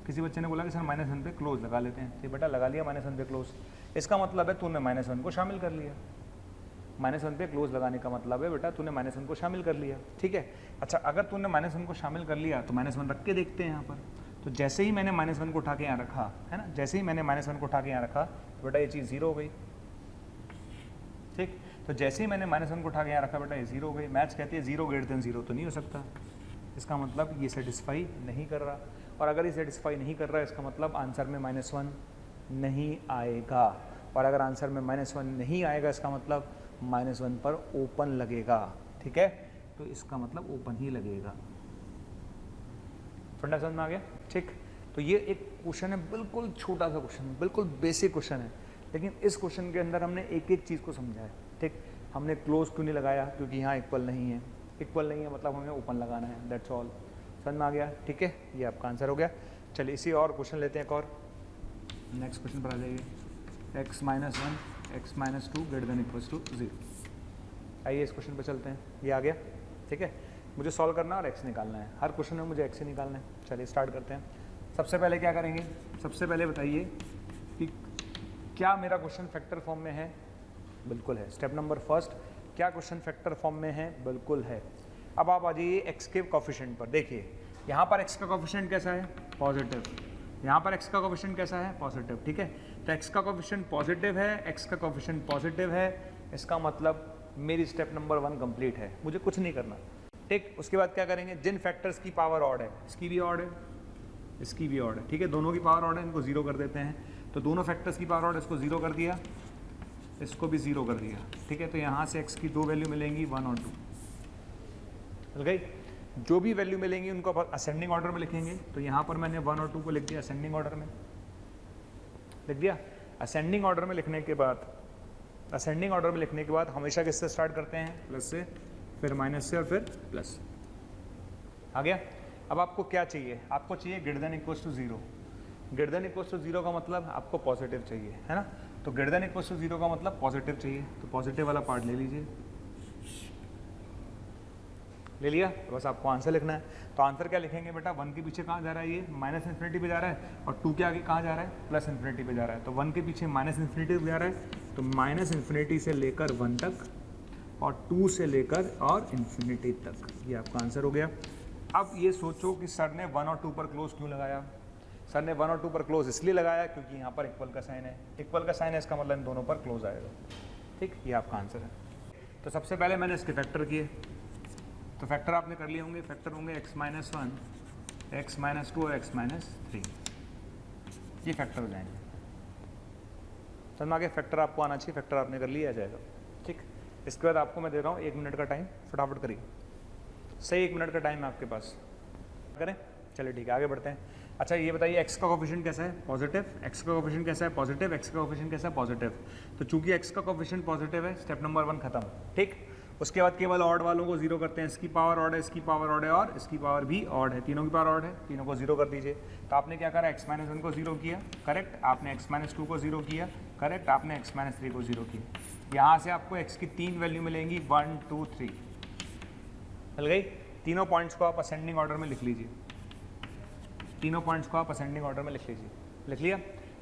किसी बच्चे ने बोला कि सर -1 पे क्लोज लगा लेते हैं, तो बेटा लगा लिया -1 पे क्लोज, इसका मतलब है तूने -1 को शामिल कर लिया। -1 पे क्लोज लगाने का मतलब है बेटा तूने -1 को शामिल कर लिया, ठीक है। अच्छा अगर तूने -1 को शामिल कर लिया तो -1 रख के देखते हैं यहाँ पर। तो जैसे ही मैंने -1 को उठा के यहाँ रखा है ना, जैसे ही मैंने -1 को उठा के यहाँ रखा तो बेटा ये चीज़ 0 हो गई, ठीक। तो जैसे ही मैंने -1 को उठा के यहाँ रखा बेटा ये 0 हो गई। मैथ्स कहती है 0 <0 तो नहीं हो सकता, इसका मतलब ये सेटिस्फाई नहीं कर रहा, और अगर ये सेटिस्फाई नहीं कर रहा है इसका मतलब आंसर में -1 नहीं आएगा, और अगर आंसर में -1 नहीं आएगा इसका मतलब -1 पर ओपन लगेगा, ठीक है। तो इसका मतलब ओपन ही लगेगा, फंडा समझ में आ गया, ठीक। तो ये एक क्वेश्चन है, बिल्कुल छोटा सा क्वेश्चन, बिल्कुल बेसिक क्वेश्चन है, लेकिन इस क्वेश्चन के अंदर हमने एक एक चीज़ को समझा है, ठीक। हमने क्लोज क्यों नहीं लगाया, क्योंकि यहाँ इक्वल नहीं है, मतलब हमें ओपन लगाना है, दैट्स ऑल, समझ में आ गया, ठीक है। ये आपका आंसर हो गया। चलिए इसी और क्वेश्चन लेते हैं एक और, नेक्स्ट क्वेश्चन पर आ जाइए। x - 1 x - 2 > 0। आइए इस क्वेश्चन पर चलते हैं, ये आ गया, ठीक है। मुझे सॉल्व करना है और x निकालना है, हर क्वेश्चन में मुझे x ही निकालना है। चलिए स्टार्ट करते हैं। सबसे पहले क्या करेंगे, सबसे पहले बताइए कि क्या मेरा क्वेश्चन फैक्टर फॉर्म में है, बिल्कुल है। स्टेप नंबर फर्स्ट, क्या क्वेश्चन फैक्टर फॉर्म में है, बिल्कुल है। अब आप आ जाइए x के कोफिशिएंट पर, देखिए यहाँ पर x का कोफिशिएंट कैसा है, पॉजिटिव, यहाँ पर x का कोफिशिएंट कैसा है, पॉजिटिव, ठीक है। तो x का कोफिशिएंट पॉजिटिव है, x का कोफिशिएंट पॉजिटिव है, इसका मतलब मेरी स्टेप नंबर 1 कंप्लीट है, मुझे कुछ नहीं करना, ठीक। उसके बाद क्या करेंगे, जिन फैक्टर्स की पावर ऑड है, इसकी भी ऑड है, इसकी भी ऑड है, ठीक है, दोनों की पावर ऑड है, इनको 0 कर देते हैं। तो दोनों फैक्टर्स की पावर ऑड, इसको 0 कर दिया, इसको भी 0 कर दिया, ठीक है। तो यहाँ से x की 2 वैल्यू मिलेंगी 1 और 2, मिल गई। जो भी वैल्यू मिलेंगी उनको आप असेंडिंग ऑर्डर में लिखेंगे। तो यहाँ पर मैंने 1 और 2 को लिख दिया असेंडिंग ऑर्डर में, लिख दिया। असेंडिंग ऑर्डर में लिखने के बाद, असेंडिंग ऑर्डर में लिखने के बाद हमेशा किससे स्टार्ट करते हैं, प्लस से, फिर माइनस से और फिर प्लस। आ गया। अब आपको क्या चाहिए, आपको चाहिए greater than equals to 0। Greater than equals to 0 का मतलब आपको पॉजिटिव चाहिए, है ना। तो ग्रेटर देन इक्वल्स टू 0 का मतलब पॉजिटिव चाहिए, तो पॉजिटिव वाला पार्ट ले लीजिए, ले लिया। बस आपको आंसर लिखना है। तो आंसर क्या लिखेंगे बेटा, 1 के पीछे कहाँ जा रहा है, ये माइनस इन्फिनिटी पे जा रहा है, और 2 के आगे कहाँ जा रहा है, प्लस इन्फिनिटी पे जा रहा है। तो 1 के पीछे माइनस इन्फिनिटी पे जा रहा है, तो माइनस इन्फिनिटी से लेकर 1 तक, और 2 से लेकर और इन्फिनिटी तक, ये आपका आंसर हो गया। अब ये सोचो कि सर ने 1 और 2 पर क्लोज क्यों लगाया। सर ने 1 और 2 पर क्लोज इसलिए लगाया क्योंकि यहाँ पर इक्वल का साइन है, इक्वल का साइन है, इसका मतलब इन दोनों पर क्लोज आएगा, ठीक। ये आपका आंसर है। तो सबसे पहले मैंने इसके फैक्टर किए, तो फैक्टर आपने कर लिए होंगे, फैक्टर होंगे x-1, x-2 और x-3, ये फैक्टर हो जाएंगे। समझ में आगे, फैक्टर आपको आना चाहिए, फैक्टर आपने कर लिया, आ जाएगा, ठीक। इसके बाद आपको मैं दे रहा हूँ 1 मिनट का टाइम, फटाफट करिए, सही 1 मिनट का टाइम है आपके पास, करें। चलिए ठीक है, आगे बढ़ते हैं। अच्छा ये बताइए x का कोफिशिएंट कैसा है, पॉजिटिव, x का कोफिशिएंट कैसा है, पॉजिटिव, x का कोफिशिएंट कैसा है, पॉजिटिव। तो चूंकि x का कोफिशिएंट पॉजिटिव है, स्टेप नंबर 1 खत्म, ठीक। उसके बाद केवल ऑड वालों को 0 करते हैं, इसकी पावर ऑड है, इसकी पावर ऑड है, और इसकी पावर भी ऑड है, तीनों की पावर ऑड है, तीनों को 0 कर दीजिए। तो आपने क्या करा, x-1 को 0 किया, करेक्ट। आपने x-2 को 0 किया, करेक्ट। आपने x-3 को 0 किया। यहाँ से आपको x की 3 वैल्यू मिलेंगी, 1, 2, 3, मिल गई। तीनों पॉइंट्स को आप असेंडिंग ऑर्डर में लिख लीजिए, तीनों पॉइंट्स को आप असेंडिंग ऑर्डर में लिख लीजिए, लिख लिया।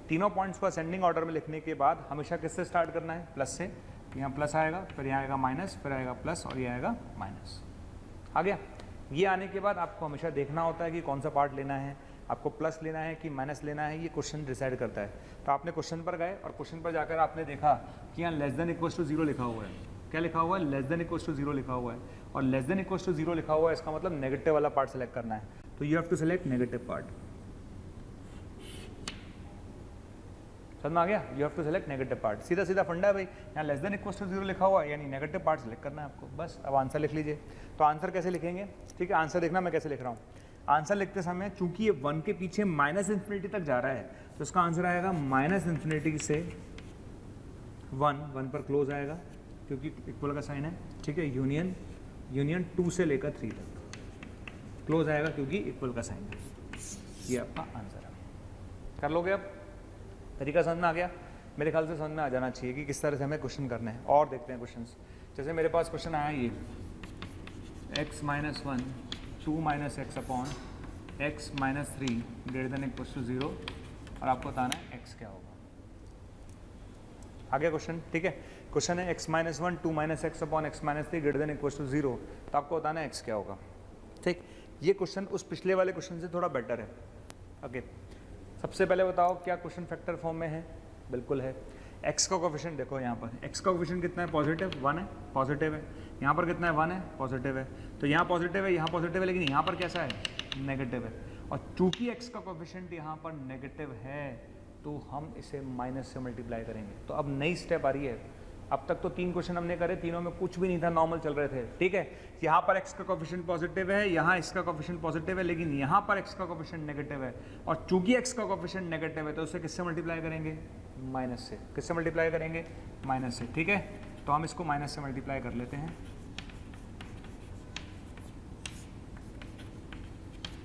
तीनों पॉइंट्स को असेंडिंग ऑर्डर में लिखने के बाद हमेशा किससे स्टार्ट करना है, प्लस से। यहाँ प्लस आएगा, फिर यहाँ आएगा माइनस, फिर आएगा प्लस, और ये आएगा माइनस। आ गया। ये आने के बाद आपको हमेशा देखना होता है कि कौन सा पार्ट लेना है, आपको प्लस लेना है कि माइनस लेना है, ये क्वेश्चन डिसाइड करता है। तो आपने क्वेश्चन पर गए और क्वेश्चन पर जाकर आपने देखा कि यहाँ लेस देन इक्वल्स टू 0 लिखा हुआ है। क्या लिखा हुआ है, लेस देन इक्वल्स टू 0 लिखा हुआ है, और लेस देन इक्वल्स टू 0 लिखा हुआ है, इसका मतलब नेगेटिव वाला पार्ट सेलेक्ट करना है। तो you have to select negative part. समझ में आ गया, you have to select negative part. सीधा सीधा फंडा है भाई, यहाँ लेस देन इक्वल्स टू 0 लिखा हुआ है, यानी नेगेटिव पार्ट सेलेक्ट करना है आपको, बस। अब आंसर लिख लीजिए। तो आंसर कैसे लिखेंगे, ठीक है, आंसर देखना मैं कैसे लिख रहा हूँ। आंसर लिखते समय चूंकि ये 1 के पीछे माइनस इन्फिनिटी तक जा रहा है, तो इसका आंसर आएगा माइनस इन्फिनिटी से 1 पर क्लोज आएगा क्योंकि इक्वल का साइन है, ठीक है। यूनियन 2 से लेकर 3 तक क्लोज आएगा क्योंकि इक्वल का साइन है। ये आपका आंसर है। कर लोगे अब, तरीका समझ में आ गया। मेरे ख्याल से समझ में आ जाना चाहिए कि किस तरह से हमें क्वेश्चन करने हैं। और देखते हैं क्वेश्चंस। जैसे मेरे पास क्वेश्चन आया ये x-1 2 - x upon x-3 greater than equals to 0, और आपको बताना है x क्या होगा। आगे क्वेश्चन, ठीक है। क्वेश्चन है x-1 2 - x upon x-3 greater than equals to 0, तो आपको बताना है x क्या होगा, ठीक। ये क्वेश्चन उस पिछले वाले क्वेश्चन से थोड़ा बेटर है। ओके, सबसे पहले बताओ क्या क्वेश्चन फैक्टर फॉर्म में है, बिल्कुल है। x का कोफिशिएंट देखो, यहाँ पर x का कोफिशिएंट कितना है, पॉजिटिव 1 है, पॉजिटिव है। यहाँ पर कितना है, 1 है, पॉजिटिव है। तो यहाँ पॉजिटिव है, यहाँ पॉजिटिव है, लेकिन यहाँ पर कैसा है, नेगेटिव है। और चूंकि x का कोफिशिएंट यहाँ पर नेगेटिव है, तो हम इसे माइनस से मल्टीप्लाई करेंगे। तो अब नई स्टेप आ रही है। अब तक तो 3 क्वेश्चन हमने करे, तीनों में कुछ भी नहीं था, नॉर्मल चल रहे थे, ठीक है। यहाँ पर x का कोफिशिएंट पॉजिटिव है, यहाँ x का कोफिशिएंट पॉजिटिव है, लेकिन यहाँ पर x का कोफिशिएंट नेगेटिव है। और चूंकि x का कोफिशिएंट नेगेटिव है, तो उसे किससे मल्टीप्लाई करेंगे, माइनस से। किससे मल्टीप्लाई करेंगे, माइनस से, ठीक है। तो हम इसको माइनस से मल्टीप्लाई कर लेते हैं,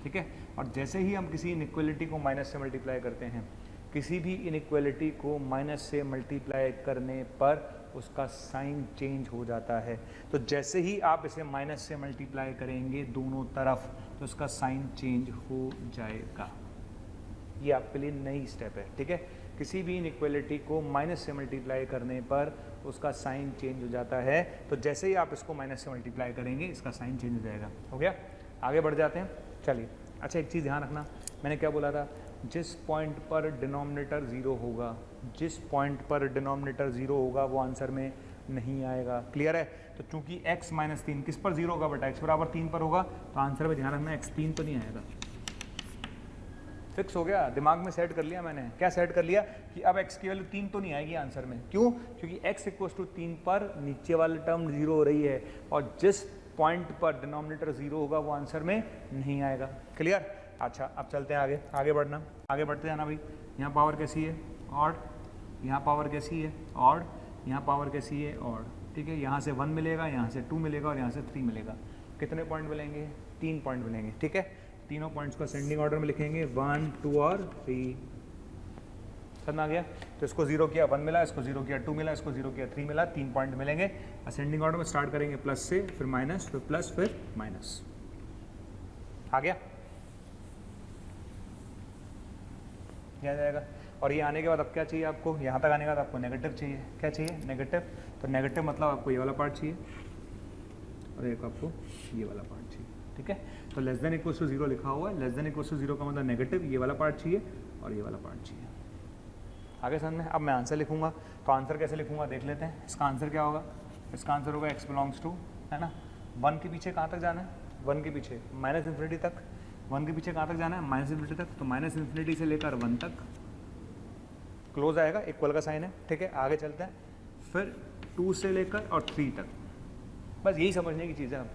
ठीक है। और जैसे ही हम किसी इनइक्वालिटी को माइनस से मल्टीप्लाई करते हैं, किसी भी इनइक्वालिटी को माइनस से मल्टीप्लाई करने पर उसका साइन चेंज हो जाता है। तो जैसे ही आप इसे माइनस से मल्टीप्लाई करेंगे दोनों तरफ, तो उसका साइन चेंज हो जाएगा। ये आपके लिए नई स्टेप है, ठीक है। किसी भी इनइक्वालिटी को माइनस से मल्टीप्लाई करने पर उसका साइन चेंज हो जाता है। तो जैसे ही आप इसको माइनस से मल्टीप्लाई करेंगे, इसका साइन चेंज हो जाएगा। हो गया, आगे बढ़ जाते हैं, चलिए। अच्छा, एक चीज़ ध्यान रखना, मैंने क्या बोला था, जिस पॉइंट पर डिनोमिनेटर ज़ीरो होगा, जिस पॉइंट पर डिनोमिनेटर ज़ीरो होगा वो आंसर में नहीं आएगा। क्लियर है? तो चूंकि x माइनस 3 किस पर जीरो होगा बेटा, x बराबर 3 पर होगा, तो आंसर में ध्यान रखना x 3 तो नहीं आएगा। फिक्स हो गया, दिमाग में सेट कर लिया मैंने। क्या सेट कर लिया कि अब x की वैल्यू 3 तो नहीं आएगी आंसर में। क्यों? क्योंकि x इक्वल्स टू 3 पर नीचे वाली टर्म जीरो हो रही है और जिस पॉइंट पर डिनोमिनेटर जीरो होगा वो आंसर में नहीं आएगा। क्लियर? अच्छा, अब चलते हैं आगे, आगे बढ़ना, आगे बढ़ते जाना भाई। यहाँ पावर कैसी है? ऑड। यहाँ पावर कैसी है? ऑड। यहाँ पावर कैसी है? ऑड। ठीक है, यहाँ से 1 मिलेगा, यहाँ से 2 मिलेगा और यहाँ से 3 मिलेगा। कितने पॉइंट मिलेंगे? 3 पॉइंट मिलेंगे। ठीक है, तीनों पॉइंट्स को असेंडिंग ऑर्डर में लिखेंगे, 1, 2 और 3। समझ आ गया? तो इसको 0 किया 1 मिला, इसको 0 किया 2 मिला, इसको 0 किया 3 मिला, 3 पॉइंट मिलेंगे। असेंडिंग ऑर्डर में स्टार्ट करेंगे प्लस से, फिर माइनस, फिर प्लस, फिर माइनस। आ गया? क्या जाएगा? और ये आने के बाद अब क्या चाहिए आपको? यहाँ तक आने के बाद आपको नेगेटिव चाहिए। क्या चाहिए? नेगेटिव। तो नेगेटिव मतलब आपको ये वाला पार्ट चाहिए और एक आपको ये वाला पार्ट चाहिए। ठीक है, तो लेस देन इक्वल्स टू 0 लिखा हुआ है, लेस देन इक्वल्स टू 0 का मतलब नेगेटिव, ये वाला पार्ट चाहिए और ये वाला पार्ट चाहिए। आगे समझ में? अब मैं आंसर लिखूंगा, तो आंसर कैसे लिखूंगा देख लेते हैं। इसका आंसर क्या होगा? इसका आंसर होगा x बिलोंग्स टू, है ना, 1 के पीछे कहाँ तक जाना है? 1 के पीछे माइनस इन्फिनिटी तक। 1 के पीछे कहाँ तक जाना है? माइनस इन्फिनिटी तक। तो माइनस इन्फिनिटी से लेकर 1 तक क्लोज आएगा, इक्वल का साइन है। ठीक है, आगे चलते हैं। फिर 2 से लेकर और 3 तक। बस यही समझने की चीज़ है। अब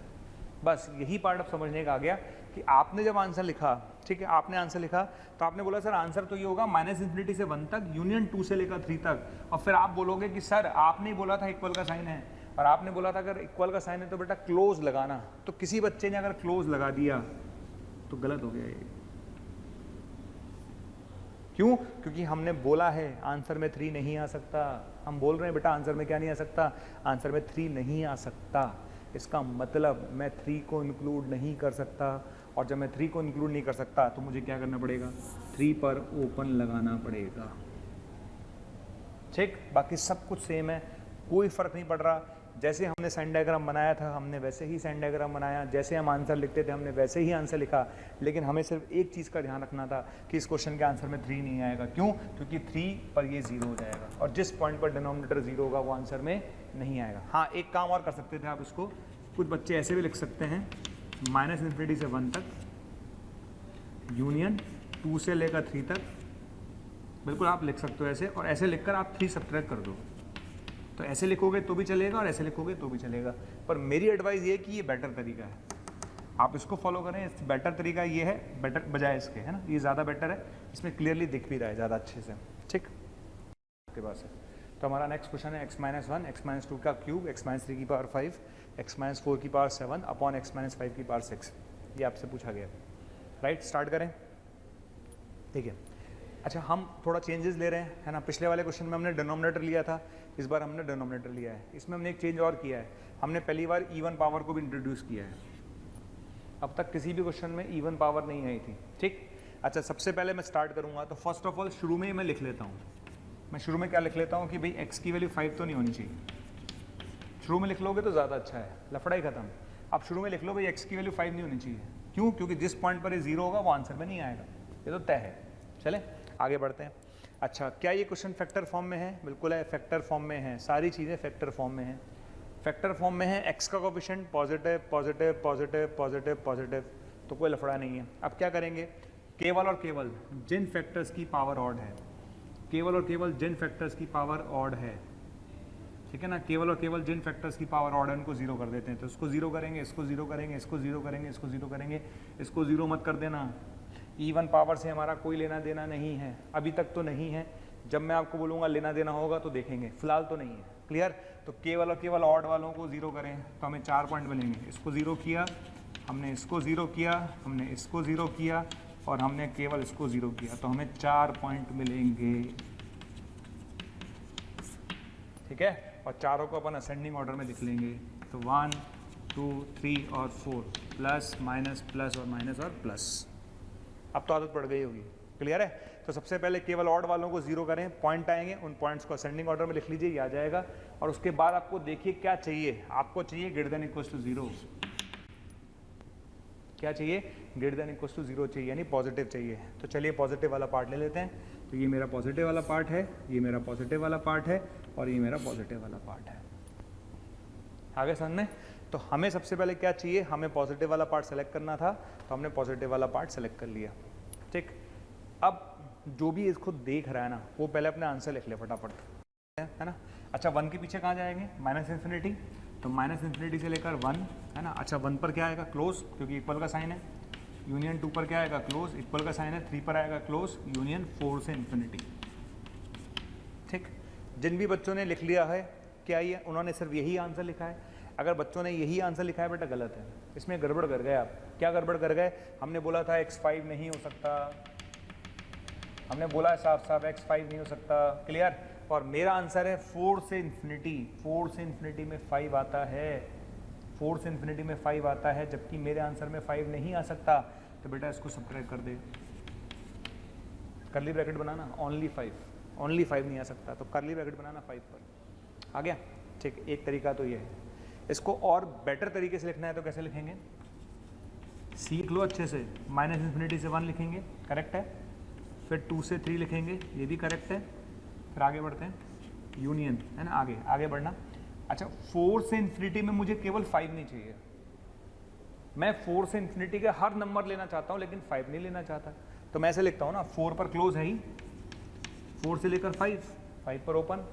बस यही पार्ट अब समझने का आ गया कि आपने जब आंसर लिखा, ठीक है, आपने आंसर लिखा तो आपने बोला सर आंसर तो ये होगा माइनस इन्फिनिटी से 1 तक, यूनियन 2 से लेकर 3 तक। और फिर आप बोलोगे कि सर आपने ही बोला था इक्वल का साइन है, और आपने बोला था अगर इक्वल का साइन है तो बेटा क्लोज लगाना। तो किसी बच्चे ने अगर क्लोज लगा दिया तो गलत हो गया ये। क्यों? क्योंकि हमने बोला है आंसर में 3 नहीं आ सकता। हम बोल रहे हैं बेटा आंसर में क्या नहीं आ सकता? आंसर में 3 नहीं आ सकता। इसका मतलब मैं 3 को इंक्लूड नहीं कर सकता, और जब मैं 3 को इंक्लूड नहीं कर सकता तो मुझे क्या करना पड़ेगा? 3 पर ओपन लगाना पड़ेगा। ठीक, बाकी सब कुछ सेम है, कोई फर्क नहीं पड़ रहा। जैसे हमने साइन डायग्राम बनाया था हमने वैसे ही साइन डायग्राम बनाया, जैसे हम आंसर लिखते थे हमने वैसे ही आंसर लिखा। लेकिन हमें सिर्फ एक चीज़ का ध्यान रखना था कि इस क्वेश्चन के आंसर में 3 नहीं आएगा। क्यों? क्योंकि 3 पर ये 0 हो जाएगा और जिस पॉइंट पर डिनोमिनेटर 0 होगा वो आंसर में नहीं आएगा। हाँ, एक काम और कर सकते थे आप इसको, कुछ बच्चे ऐसे भी लिख सकते हैं, माइनस इन्फिनिटी से 1 तक यूनियन 2 से लेकर 3 तक। बिल्कुल आप लिख सकते हो ऐसे, और ऐसे लिखकर आप 3 सब्ट्रैक्ट कर दो। तो ऐसे लिखोगे तो भी चलेगा और ऐसे लिखोगे तो भी चलेगा, पर मेरी एडवाइस ये कि ये बेटर तरीका है, आप इसको फॉलो करें। इस बेटर तरीका ये है, बेटर बजाय इसके, है ना, ये ज़्यादा बेटर है, इसमें क्लियरली दिख भी रहा है ज़्यादा अच्छे से। ठीक, आपके पास है। तो हमारा नेक्स्ट क्वेश्चन है x-1 x-2 का क्यूब x-3 की पावर 5 x-4 की पावर 7 अपॉन x-5 की पावर 6, ये आपसे पूछा गया। राइट, स्टार्ट करें। ठीक है, अच्छा हम थोड़ा चेंजेस ले रहे हैं, है ना। पिछले वाले क्वेश्चन में हमने डिनोमिनेटर लिया था, इस बार हमने डिनोमिनेटर लिया है। इसमें हमने एक चेंज और किया है, हमने पहली बार इवन पावर को भी इंट्रोड्यूस किया है। अब तक किसी भी क्वेश्चन में इवन पावर नहीं आई थी। ठीक, अच्छा सबसे पहले मैं स्टार्ट करूंगा, तो फर्स्ट ऑफ ऑल शुरू में ही मैं लिख लेता हूँ। मैं शुरू में क्या लिख लेता हूँ कि भाई x की वैल्यू 5 तो नहीं होनी चाहिए। शुरू में लिख लोगे तो ज़्यादा अच्छा है, लफड़ा ही खत्म। आप शुरू में लिख लो भाई x की वैल्यू 5 नहीं होनी चाहिए। क्यों? क्योंकि जिस पॉइंट पर ये 0 होगा वो आंसर में नहीं आएगा, ये तो तय है। चले आगे बढ़ते हैं। अच्छा, क्या ये क्वेश्चन फैक्टर फॉर्म में है? बिल्कुल है, फैक्टर फॉर्म में है, सारी चीज़ें फैक्टर फॉर्म में है। फैक्टर फॉर्म में है, x का coefficient positive positive positive positive positive, तो कोई लफड़ा नहीं है। अब क्या करेंगे? केवल और केवल जिन फैक्टर्स की पावर ऑड है, केवल और केवल जिन फैक्टर्स की पावर ऑड है, ठीक है ना, केवल और केवल जिन फैक्टर्स की पावर ऑड है उनको 0 कर देते हैं। तो इसको 0 करेंगे, इसको 0 करेंगे, इसको 0 करेंगे, इसको 0 करेंगे, इसको 0 मत कर देना। इवन पावर से हमारा कोई लेना देना नहीं है, अभी तक तो नहीं है। जब मैं आपको बोलूँगा लेना देना होगा तो देखेंगे, फिलहाल तो नहीं है। क्लियर? तो केवल और केवल ऑड वालों को 0 करें तो हमें 4 पॉइंट मिलेंगे। इसको 0 किया हमने, इसको 0 किया हमने, इसको 0 किया और हमने केवल इसको 0 किया, तो हमें 4 पॉइंट मिलेंगे। ठीक है, और चारों को अपन असेंडिंग ऑर्डर में लिख लेंगे। तो 1 2 3 और 4, प्लस माइनस प्लस और माइनस और प्लस। अब तो आदत पड़ गई होगी। क्लियर है? तो सबसे पहले केवल ऑड वालों को 0 करें, पॉइंट आएंगे, उन पॉइंट्स को असेंडिंग ऑर्डर में लिख लीजिए, ये आ जाएगा। और उसके बाद आपको देखिए क्या चाहिए, आपको चाहिए ग्रेटर देन इक्वल टू 0। क्या चाहिए, ग्रेटर देन इक्वल टू 0 चाहिए, यानी पॉजिटिव चाहिए। तो चलिए पॉजिटिव वाला पार्ट ले लेते हैं। तो ये मेरा पॉजिटिव वाला पार्ट है, ये मेरा पॉजिटिव वाला पार्ट है, और ये मेरा पॉजिटिव वाला पार्ट है। आगे समझ में? तो हमें सबसे पहले क्या चाहिए, हमें पॉजिटिव वाला पार्ट सेलेक्ट करना था, तो हमने पॉजिटिव वाला पार्ट सेलेक्ट कर लिया। ठीक, अब जो भी इसको देख रहा है ना, वो पहले अपना आंसर लिख ले फटाफट, है ना। अच्छा 1 के पीछे कहाँ जाएंगे, माइनस इन्फिनिटी, तो माइनस इन्फिनिटी से लेकर 1, है ना। अच्छा 1 पर क्या आएगा, क्लोज, क्योंकि इक्वल का साइन है। यूनियन 2 पर क्या आएगा, क्लोज, इक्वल का साइन है। 3 पर आएगा क्लोज, यूनियन 4 से इन्फिनिटी। ठीक, जिन भी बच्चों ने लिख लिया है क्या ये, उन्होंने सिर्फ यही आंसर लिखा है। अगर बच्चों ने यही आंसर लिखा है बेटा गलत है, इसमें गड़बड़ कर गए आप। क्या गड़बड़ कर गए, हमने बोला था x5 नहीं हो सकता, हमने बोला है साफ साफ x5 नहीं हो सकता, क्लियर। और मेरा आंसर है 4 से इन्फिनिटी, 4 से इन्फिनिटी में 5 आता है, 4 से इन्फिनिटी में 5 आता है, जबकि मेरे आंसर में 5 नहीं आ सकता। तो बेटा इसको सब्ट्रैक्ट कर दे, कर्ली ब्रैकेट बनाना, ओनली 5 नहीं आ सकता, तो कर्ली ब्रैकेट बनाना 5 पर। आ गया, ठीक। एक तरीका तो ये है। इसको और बेटर तरीके से लिखना है तो कैसे लिखेंगे, सीख लो अच्छे से। माइनस इन्फिनिटी से 1 लिखेंगे, करेक्ट है। फिर 2 से 3 लिखेंगे, ये भी करेक्ट है। फिर आगे बढ़ते हैं, यूनियन, है ना, आगे बढ़ना। अच्छा 4 से इन्फिनिटी में मुझे केवल 5 नहीं चाहिए, मैं 4 से इन्फिनिटी के हर नंबर लेना चाहता हूँ, लेकिन 5 नहीं लेना चाहता। तो मैं ऐसे लिखता हूँ ना, 4 पर क्लोज है ही, 4 से लेकर 5 पर ओपन,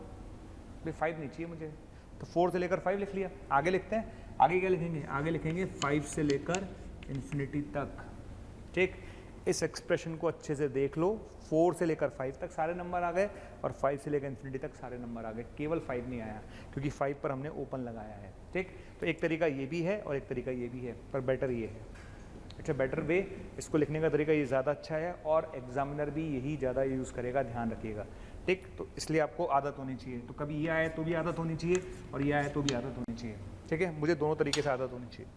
भी 5 नहीं चाहिए मुझे, तो 4 से लेकर 5 लिख लिया। आगे लिखते हैं, आगे क्या लिखेंगे, आगे लिखेंगे 5 से लेकर इन्फिनिटी तक। ठीक, इस एक्सप्रेशन को अच्छे से देख लो, 4 से लेकर 5 तक सारे नंबर आ गए, और 5 से लेकर इन्फिनिटी तक सारे नंबर आ गए, केवल 5 नहीं आया, क्योंकि 5 पर हमने ओपन लगाया है। ठीक, तो एक तरीका ये भी है और एक तरीका ये भी है, पर बेटर ये है। अच्छा बेटर वे, इसको लिखने का तरीका ये ज़्यादा अच्छा है, और एग्जामिनर भी यही ज़्यादा यूज़ करेगा, ध्यान रखिएगा। ठीक, तो इसलिए आपको आदत होनी चाहिए। तो कभी ये आए तो भी आदत होनी चाहिए, और ये आए तो भी आदत होनी चाहिए। ठीक है, मुझे दोनों तरीके से आदत होनी चाहिए।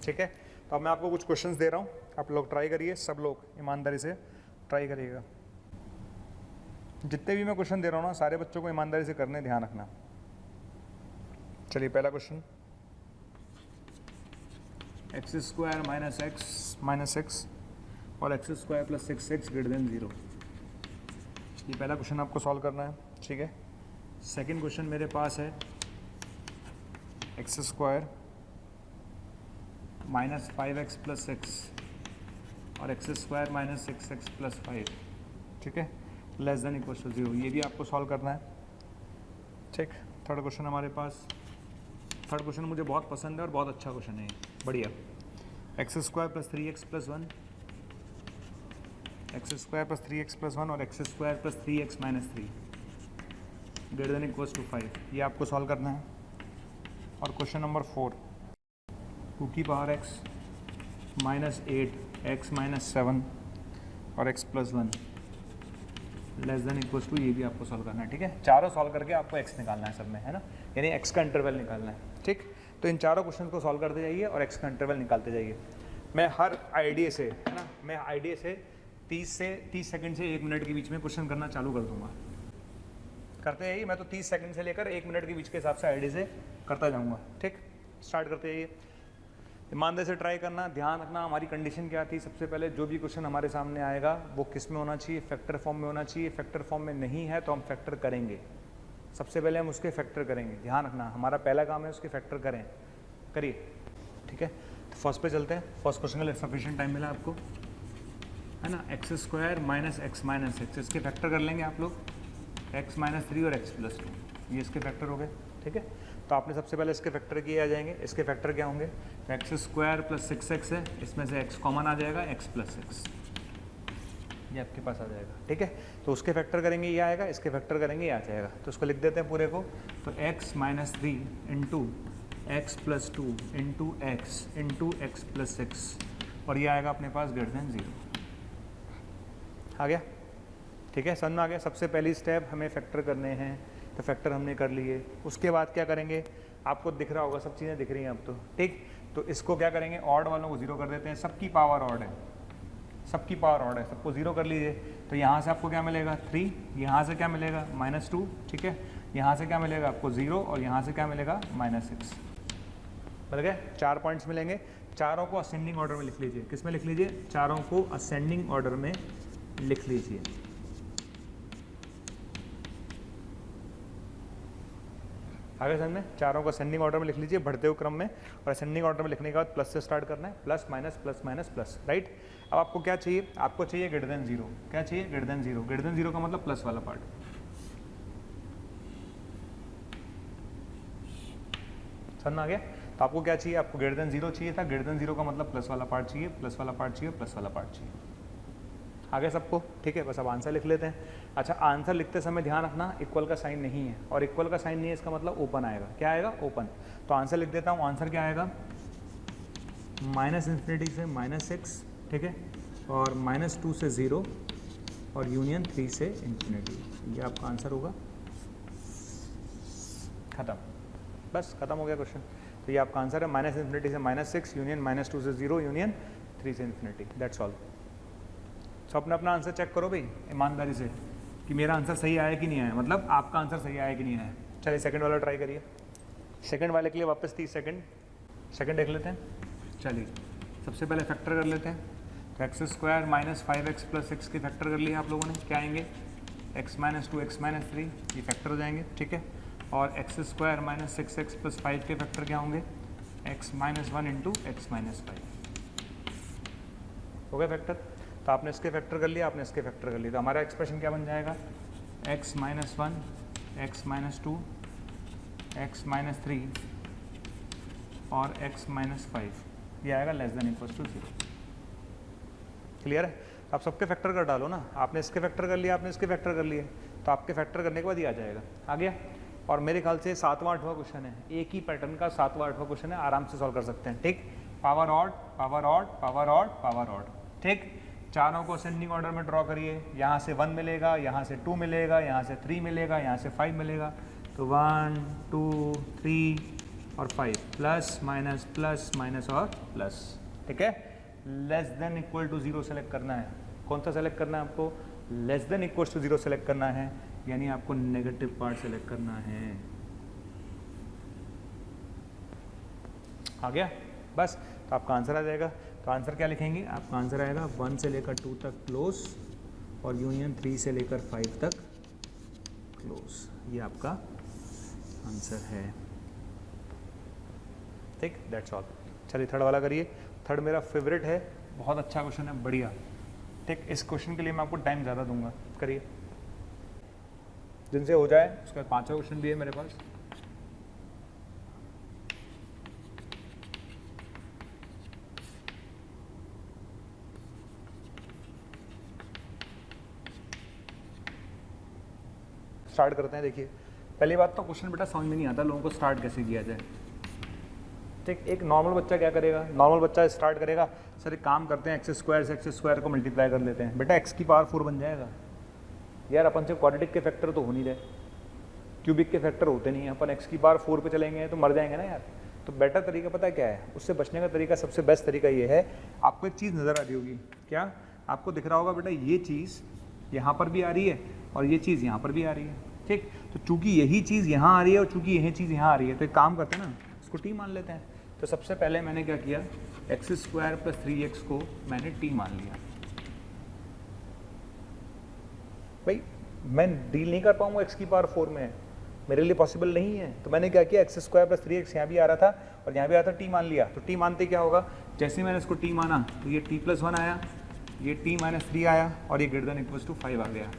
ठीक है, तो अब मैं आपको कुछ क्वेश्चंस दे रहा हूँ, आप लोग ट्राई करिए, सब लोग ईमानदारी से ट्राई करिएगा। जितने भी मैं क्वेश्चन दे रहा हूँ ना, सारे बच्चों को ईमानदारी से करने, ध्यान रखना। चलिए पहला क्वेश्चन, x² माइनस x और x² plus 6x greater than 0। ये पहला क्वेश्चन आपको सॉल्व करना है। ठीक है, सेकंड क्वेश्चन मेरे पास है x² माइनस 5x प्लस 6 और x² माइनस 6x प्लस 5, ठीक है, लेस देन इक्वल टू 0। ये भी आपको सॉल्व करना है। ठीक, थर्ड क्वेश्चन हमारे पास, थर्ड क्वेश्चन मुझे बहुत पसंद है और बहुत अच्छा क्वेश्चन है, बढ़िया। x² plus 3x plus 1, x² plus 3x plus 1 और x² plus 3x minus 3 greater than equal to 5, ये आपको सॉल्व करना है। और क्वेश्चन नंबर 4, 2 की power x minus 8 x minus 7 और x plus 1 less than equal to, ये भी आपको सॉल्व करना है। ठीक है, चारों सॉल्व करके आपको x निकालना है सब में, है ना, यानी x का इंटरवल निकालना है। ठीक, तो इन चारों क्वेश्चन को सॉल्व करते जाइए और x का इंटरवल निकालते जाइए। मैं हर आइडिया से, है ना, मैं आइडिया से 30 सेकंड से 1 मिनट के बीच में क्वेश्चन करना चालू कर दूंगा। करते जाइए, मैं तो 30 सेकंड से लेकर 1 मिनट के बीच के हिसाब से आइडिया से करता जाऊँगा। ठीक, स्टार्ट करते जाइए, ईमानदारी से ट्राई करना। ध्यान रखना हमारी कंडीशन क्या थी, सबसे पहले जो भी क्वेश्चन हमारे सामने आएगा वो किस में होना चाहिए, फैक्टर फॉर्म में होना चाहिए। फैक्टर फॉर्म में नहीं है तो हम फैक्टर करेंगे, सबसे पहले हम उसके फैक्टर करेंगे। ध्यान रखना हमारा पहला काम है उसके फैक्टर करिए। ठीक है, तो फर्स्ट पे चलते हैं। फर्स्ट क्वेश्चन के लिए सफिशिएंट टाइम मिला आपको, है ना। x² माइनस x माइनस 6, इसके फैक्टर कर लेंगे आप लोग, x माइनस 3 और x प्लस 2, ये इसके फैक्टर हो गए। ठीक है, तो आपने सबसे पहले इसके फैक्टर किए आ जाएंगे। इसके फैक्टर क्या होंगे, तो x² प्लस 6x है, इसमें से x कॉमन आ जाएगा, x प्लस 6 ये आपके पास आ जाएगा। ठीक है, तो उसके फैक्टर करेंगे ये आएगा, इसके फैक्टर करेंगे ये आ जाएगा। तो उसको लिख देते हैं पूरे को, तो x minus 3 into x plus 2 into x plus 6, और ये आएगा अपने पास ग्रेटर देन 0। आ गया, ठीक है, समझ में आ गया। सबसे पहली स्टेप हमें फैक्टर करने हैं, तो फैक्टर हमने कर लिए। उसके बाद क्या करेंगे, आपको दिख रहा होगा, सब चीज़ें दिख रही हैं अब तो। ठीक, तो इसको क्या करेंगे, ऑड वालों को 0 कर देते हैं। सबकी पावर ऑड है, सबकी पावर ऑड है, सबको 0 कर लीजिए। तो यहाँ से आपको क्या मिलेगा 3, यहाँ से क्या मिलेगा -2। ठीक है, यहाँ से क्या मिलेगा आपको 0 और यहाँ से क्या मिलेगा -6। मिल गए, 4 पॉइंट्स मिलेंगे। चारों को असेंडिंग ऑर्डर में लिख लीजिए। किस में लिख लीजिए? चारों को असेंडिंग ऑर्डर में लिख लीजिए। आगे समझ में, चारों को असेंडिंग ऑर्डर में लिख लीजिए बढ़ते हुए क्रम में, और असेंडिंग ऑर्डर में लिखने के बाद प्लस से स्टार्ट करना है, plus minus plus minus plus, right. अब आपको क्या चाहिए? आपको चाहिए ग्रेटर देन 0। क्या चाहिए? Greater then 0। ग्रेटर देन 0 का मतलब प्लस वाला पार्ट। समझ में आ गया? तो आपको क्या चाहिए? आपको ग्रेटर देन 0 चाहिए था। ग्रेटर देन 0 का मतलब प्लस वाला पार्ट चाहिए, प्लस वाला पार्ट चाहिए, प्लस वाला पार्ट चाहिए। आगे सबको ठीक है, बस अब आंसर लिख लेते हैं। अच्छा, आंसर लिखते समय ध्यान रखना इक्वल का साइन नहीं है, और इक्वल का साइन नहीं है इसका मतलब ओपन आएगा। क्या आएगा? ओपन। तो आंसर लिख देता हूँ। आंसर क्या आएगा? -∞ से -6, ठीक है, और -2 से 0 और यूनियन 3 से ∞। ये आपका आंसर होगा। खत्म, बस खत्म हो गया क्वेश्चन। तो ये आपका आंसर है, -∞ से -6 यूनियन -2 से 0 यूनियन 3 से ∞। That's all. तो अपना अपना आंसर चेक करो भाई ईमानदारी से कि मेरा आंसर सही आया कि नहीं आया, मतलब आपका आंसर सही आया कि नहीं आया। चलिए सेकंड वाला ट्राई करिए। सेकंड वाले के लिए वापस 30 सेकंड देख लेते हैं। चलिए सबसे पहले फैक्टर कर लेते हैं। तो x² - 5x + 6 के फैक्टर कर लिए आप लोगों ने। क्या आएंगे? x - 2 x - 3, ये फैक्टर हो जाएंगे, ठीक है। और x² - 6x + 5 के फैक्टर क्या होंगे? x - 1 × x - 5 हो गया फैक्टर। तो आपने इसके फैक्टर कर लिया, आपने इसके फैक्टर कर लिया। तो हमारा एक्सप्रेशन क्या बन जाएगा? x - 1 x - 2 x - 3 और x - 5, ये आएगा <= 0। क्लियर है? आप सबके फैक्टर कर डालो ना। आपने इसके फैक्टर कर लिया, आपने इसके फैक्टर कर लिए, तो आपके फैक्टर करने के बाद ये आ जाएगा। आ गया। और मेरे ख्याल से 7वां 8वां क्वेश्चन है, एक ही पैटर्न का 7वां 8वां क्वेश्चन है, आराम से सॉल्व कर सकते हैं, ठीक। Power odd power odd power odd power odd, ठीक। चारों को असेंडिंग ऑर्डर में ड्रॉ करिए। यहाँ से 1 मिलेगा, यहाँ से 2 मिलेगा, यहाँ से 3 मिलेगा, यहाँ से 5 मिलेगा। तो 1 2 3 और 5, प्लस माइनस और प्लस, ठीक है। <= 0 सेलेक्ट करना है। कौन सा सेलेक्ट करना है आपको? <= 0 सेलेक्ट करना है, यानी आपको नेगेटिव पार्ट सेलेक्ट करना है। आ गया? बस, तो आपका आंसर आ जाएगा। तो आंसर क्या लिखेंगे? आपका आंसर आएगा 1 से लेकर 2 तक क्लोज और यूनियन 3 से लेकर 5 तक क्लोज। ये आपका आंसर है, ठीक। That's all. चलिए थर्ड वाला करिए। थर्ड मेरा फेवरेट है, बहुत अच्छा क्वेश्चन है, बढ़िया, ठीक। इस क्वेश्चन के लिए मैं आपको टाइम ज़्यादा दूंगा, करिए जिनसे हो जाए। उसके बाद 5वां क्वेश्चन भी है मेरे पास। स्टार्ट करते हैं। देखिए पहली बात तो क्वेश्चन बेटा समझ में नहीं आता लोगों को स्टार्ट कैसे किया जाए, ठीक। एक नॉर्मल बच्चा क्या करेगा? नॉर्मल बच्चा स्टार्ट करेगा, सर एक काम करते हैं x² से x² को मल्टीप्लाई कर लेते हैं। बेटा x⁴ बन जाएगा यार। अपन से क्वाड्रेटिक के फैक्टर तो हो नहीं रहे, क्यूबिक के फैक्टर होते नहीं हैं। अपन x⁴ पे चलेंगे तो मर जाएंगे ना यार। तो बेटर तरीका पता है क्या है? उससे बचने का तरीका, सबसे बेस्ट तरीका ये है, आपको एक चीज़ नज़र आ रही होगी, क्या आपको दिख रहा होगा बेटा? ये चीज़ यहाँ पर भी आ रही है और ये चीज़ यहाँ पर भी आ रही है, ठीक। तो चूंकि यही चीज़ यहाँ आ रही है और चूंकि यही चीज़ यहाँ आ रही है, तो एक काम करते हैं ना, इसको t मान लेते हैं। तो सबसे पहले मैंने क्या किया? x² + 3x को मैंने t मान लिया। भाई मैं डील नहीं कर पाऊंगा x⁴ में, मेरे लिए पॉसिबल नहीं है। तो मैंने क्या किया? x² + 3x यहाँ भी आ रहा था और यहाँ भी आ रहा था, t मान लिया। तो t मानते क्या होगा? जैसे मैंने इसको t माना तो ये t+1 आया, ये t - 3 आया और ये <= 5 आ गया।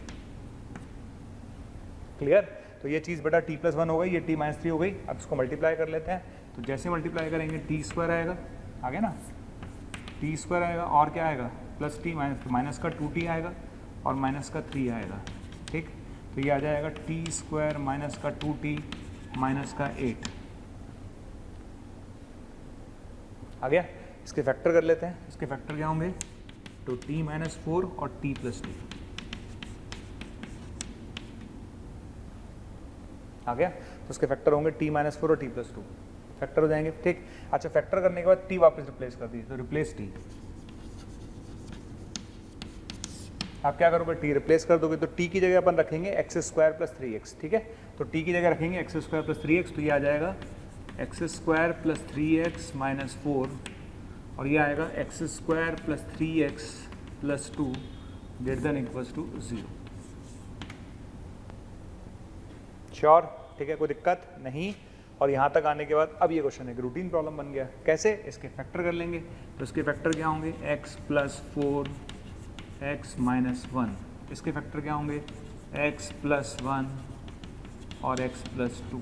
क्लियर? तो ये चीज़ बेटा t+1 हो गई, ये t - 3 हो गई। अब इसको मल्टीप्लाई कर लेते हैं। तो जैसे मल्टीप्लाई करेंगे t² आएगा, आ गया ना, t² आएगा और क्या आएगा? प्लस t माइनस का 2t आएगा और माइनस का 3 आएगा, ठीक। तो ये आ जाएगा t² माइनस का 2t माइनस का 8 आ गया। इसके फैक्टर कर लेते हैं। इसके फैक्टर क्या होंगे? तो t - 4 और t + 2 आ गया। तो उसके फैक्टर होंगे t - 4 और t + 2 फैक्टर हो जाएंगे, ठीक। अच्छा, फैक्टर करने के बाद t वापस रिप्लेस कर दीजिए, तो रिप्लेस t आप क्या करोगे, टी रिप्लेस कर दोगे, तो टी की जगह अपन रखेंगे एक्स स्क्वायर प्लस 3x, ठीक है। तो टी की जगह रखेंगे एक्स स्क्वायर प्लस 3x, तो ये आ जाएगा x square plus 3x minus 4, और ये आएगा x square plus 3x plus 2 greater than equals to 0। Sure, ठीक है, कोई दिक्कत नहीं। और यहाँ तक आने के बाद अब ये क्वेश्चन एक रूटीन प्रॉब्लम बन गया। कैसे, इसके फैक्टर कर लेंगे। तो इसके फैक्टर क्या होंगे, x प्लस 4 x माइनस 1, इसके फैक्टर क्या होंगे x प्लस 1 और x प्लस 2।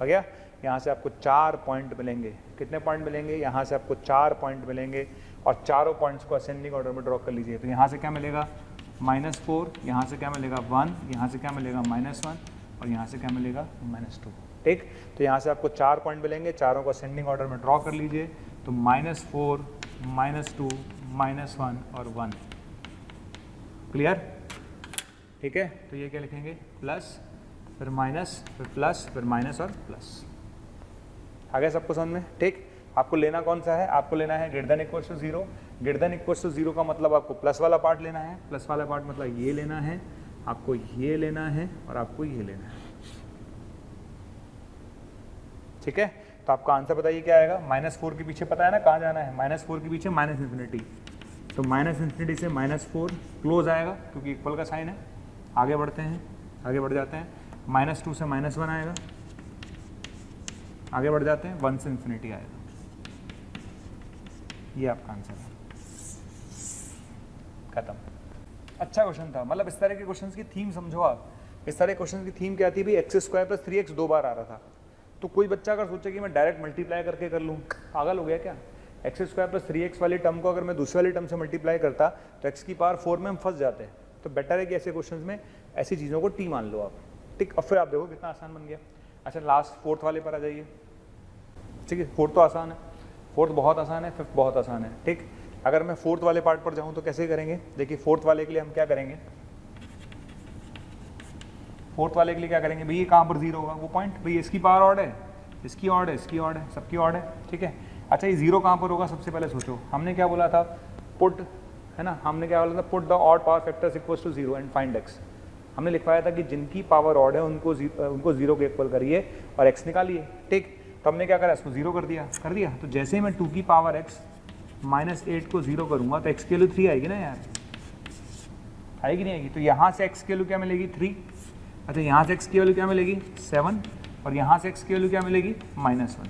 हो गया। यहाँ से आपको 4 पॉइंट मिलेंगे। कितने पॉइंट मिलेंगे, यहाँ से आपको 4 पॉइंट मिलेंगे, और चारों पॉइंट्स को असेंडिंग ऑर्डर में ड्रॉ कर लीजिए। तो यहाँ से क्या मिलेगा -4, यहाँ से क्या मिलेगा 1, यहाँ से क्या मिलेगा -1, और यहाँ से क्या मिलेगा -2, ठीक। तो यहाँ से आपको 4 पॉइंट मिलेंगे, चारों को असेंडिंग ऑर्डर में ड्रॉ कर लीजिए। तो -4 -2 -1 और 1, क्लियर, ठीक है। तो ये क्या लिखेंगे, प्लस फिर माइनस फिर प्लस फिर माइनस और प्लस। आ गया सबको समझ में, ठीक। आपको लेना कौन सा है, आपको लेना है greater than equals to 0। Greater than equals to 0 का मतलब आपको प्लस वाला पार्ट लेना है, प्लस वाला पार्ट मतलब ये लेना है, आपको ये लेना है और आपको ये लेना है, ठीक है। तो आपका आंसर बताइए क्या आएगा। -4 के पीछे पता है ना कहाँ जाना है, -4 के पीछे -∞। तो -∞ से -4 क्लोज आएगा क्योंकि इक्वल का साइन है। आगे बढ़ते हैं, आगे बढ़ जाते हैं। -2 से -1 आएगा, आगे बढ़ जाते हैं, 1 से ∞ आएगा। ये आपका आंसर है, खत्म। अच्छा क्वेश्चन था, मतलब इस तरह के क्वेश्चंस की थीम समझो आप। इस तरह के क्वेश्चन की थीम क्या थी भाई, एक्स स्क्वायर प्लस 3x 2 बार आ रहा था। तो कोई बच्चा अगर सोचे कि मैं डायरेक्ट मल्टीप्लाई करके कर लूँ, पागल हो गया क्या। एक्स स्क्वायर प्लस 3x वाली टर्म को अगर मैं दूसरी वाली टर्म से मल्टीप्लाई करता तो x की पावर 4 में हम फंस जाते हैं। तो बेटर है कि ऐसे क्वेश्चन में ऐसी चीज़ों को टी मान लो आप, ठीक। और फिर आप देखो कितना आसान बन गया। अच्छा लास्ट 4th वाले पर आ जाइए, ठीक है। 4th तो आसान है, 4th बहुत आसान है, 5th बहुत आसान है, ठीक। अगर मैं 4th वाले पार्ट पर जाऊं तो कैसे करेंगे, देखिए 4th वाले के लिए हम क्या करेंगे, 4th वाले के लिए क्या करेंगे भैया, कहाँ पर 0 होगा वो पॉइंट, भैया इसकी पावर ऑड है, इसकी ऑड है, इसकी ऑड है, सबकी ऑड है, ठीक है। अच्छा ये 0 कहाँ पर होगा, सबसे पहले सोचो, हमने क्या बोला था, पुट, है ना, हमने क्या बोला था, put the odd power factors equals to 0 and find x। हमने लिखवाया था कि जिनकी पावर ऑड है उनको 0 के इक्वल करिए और x निकालिए, ठीक। तो हमने क्या करा, इसको 0 कर दिया। तो जैसे ही मैं 2 की पावर x -8 को 0 करूंगा तो x की वैल्यू 3 आएगी ना यार, आएगी नहीं आएगी। तो यहाँ से x की वैल्यू क्या मिलेगी 3, अच्छा यहाँ से x की वैल्यू क्या मिलेगी 7, और यहाँ से x की वैल्यू क्या मिलेगी -1,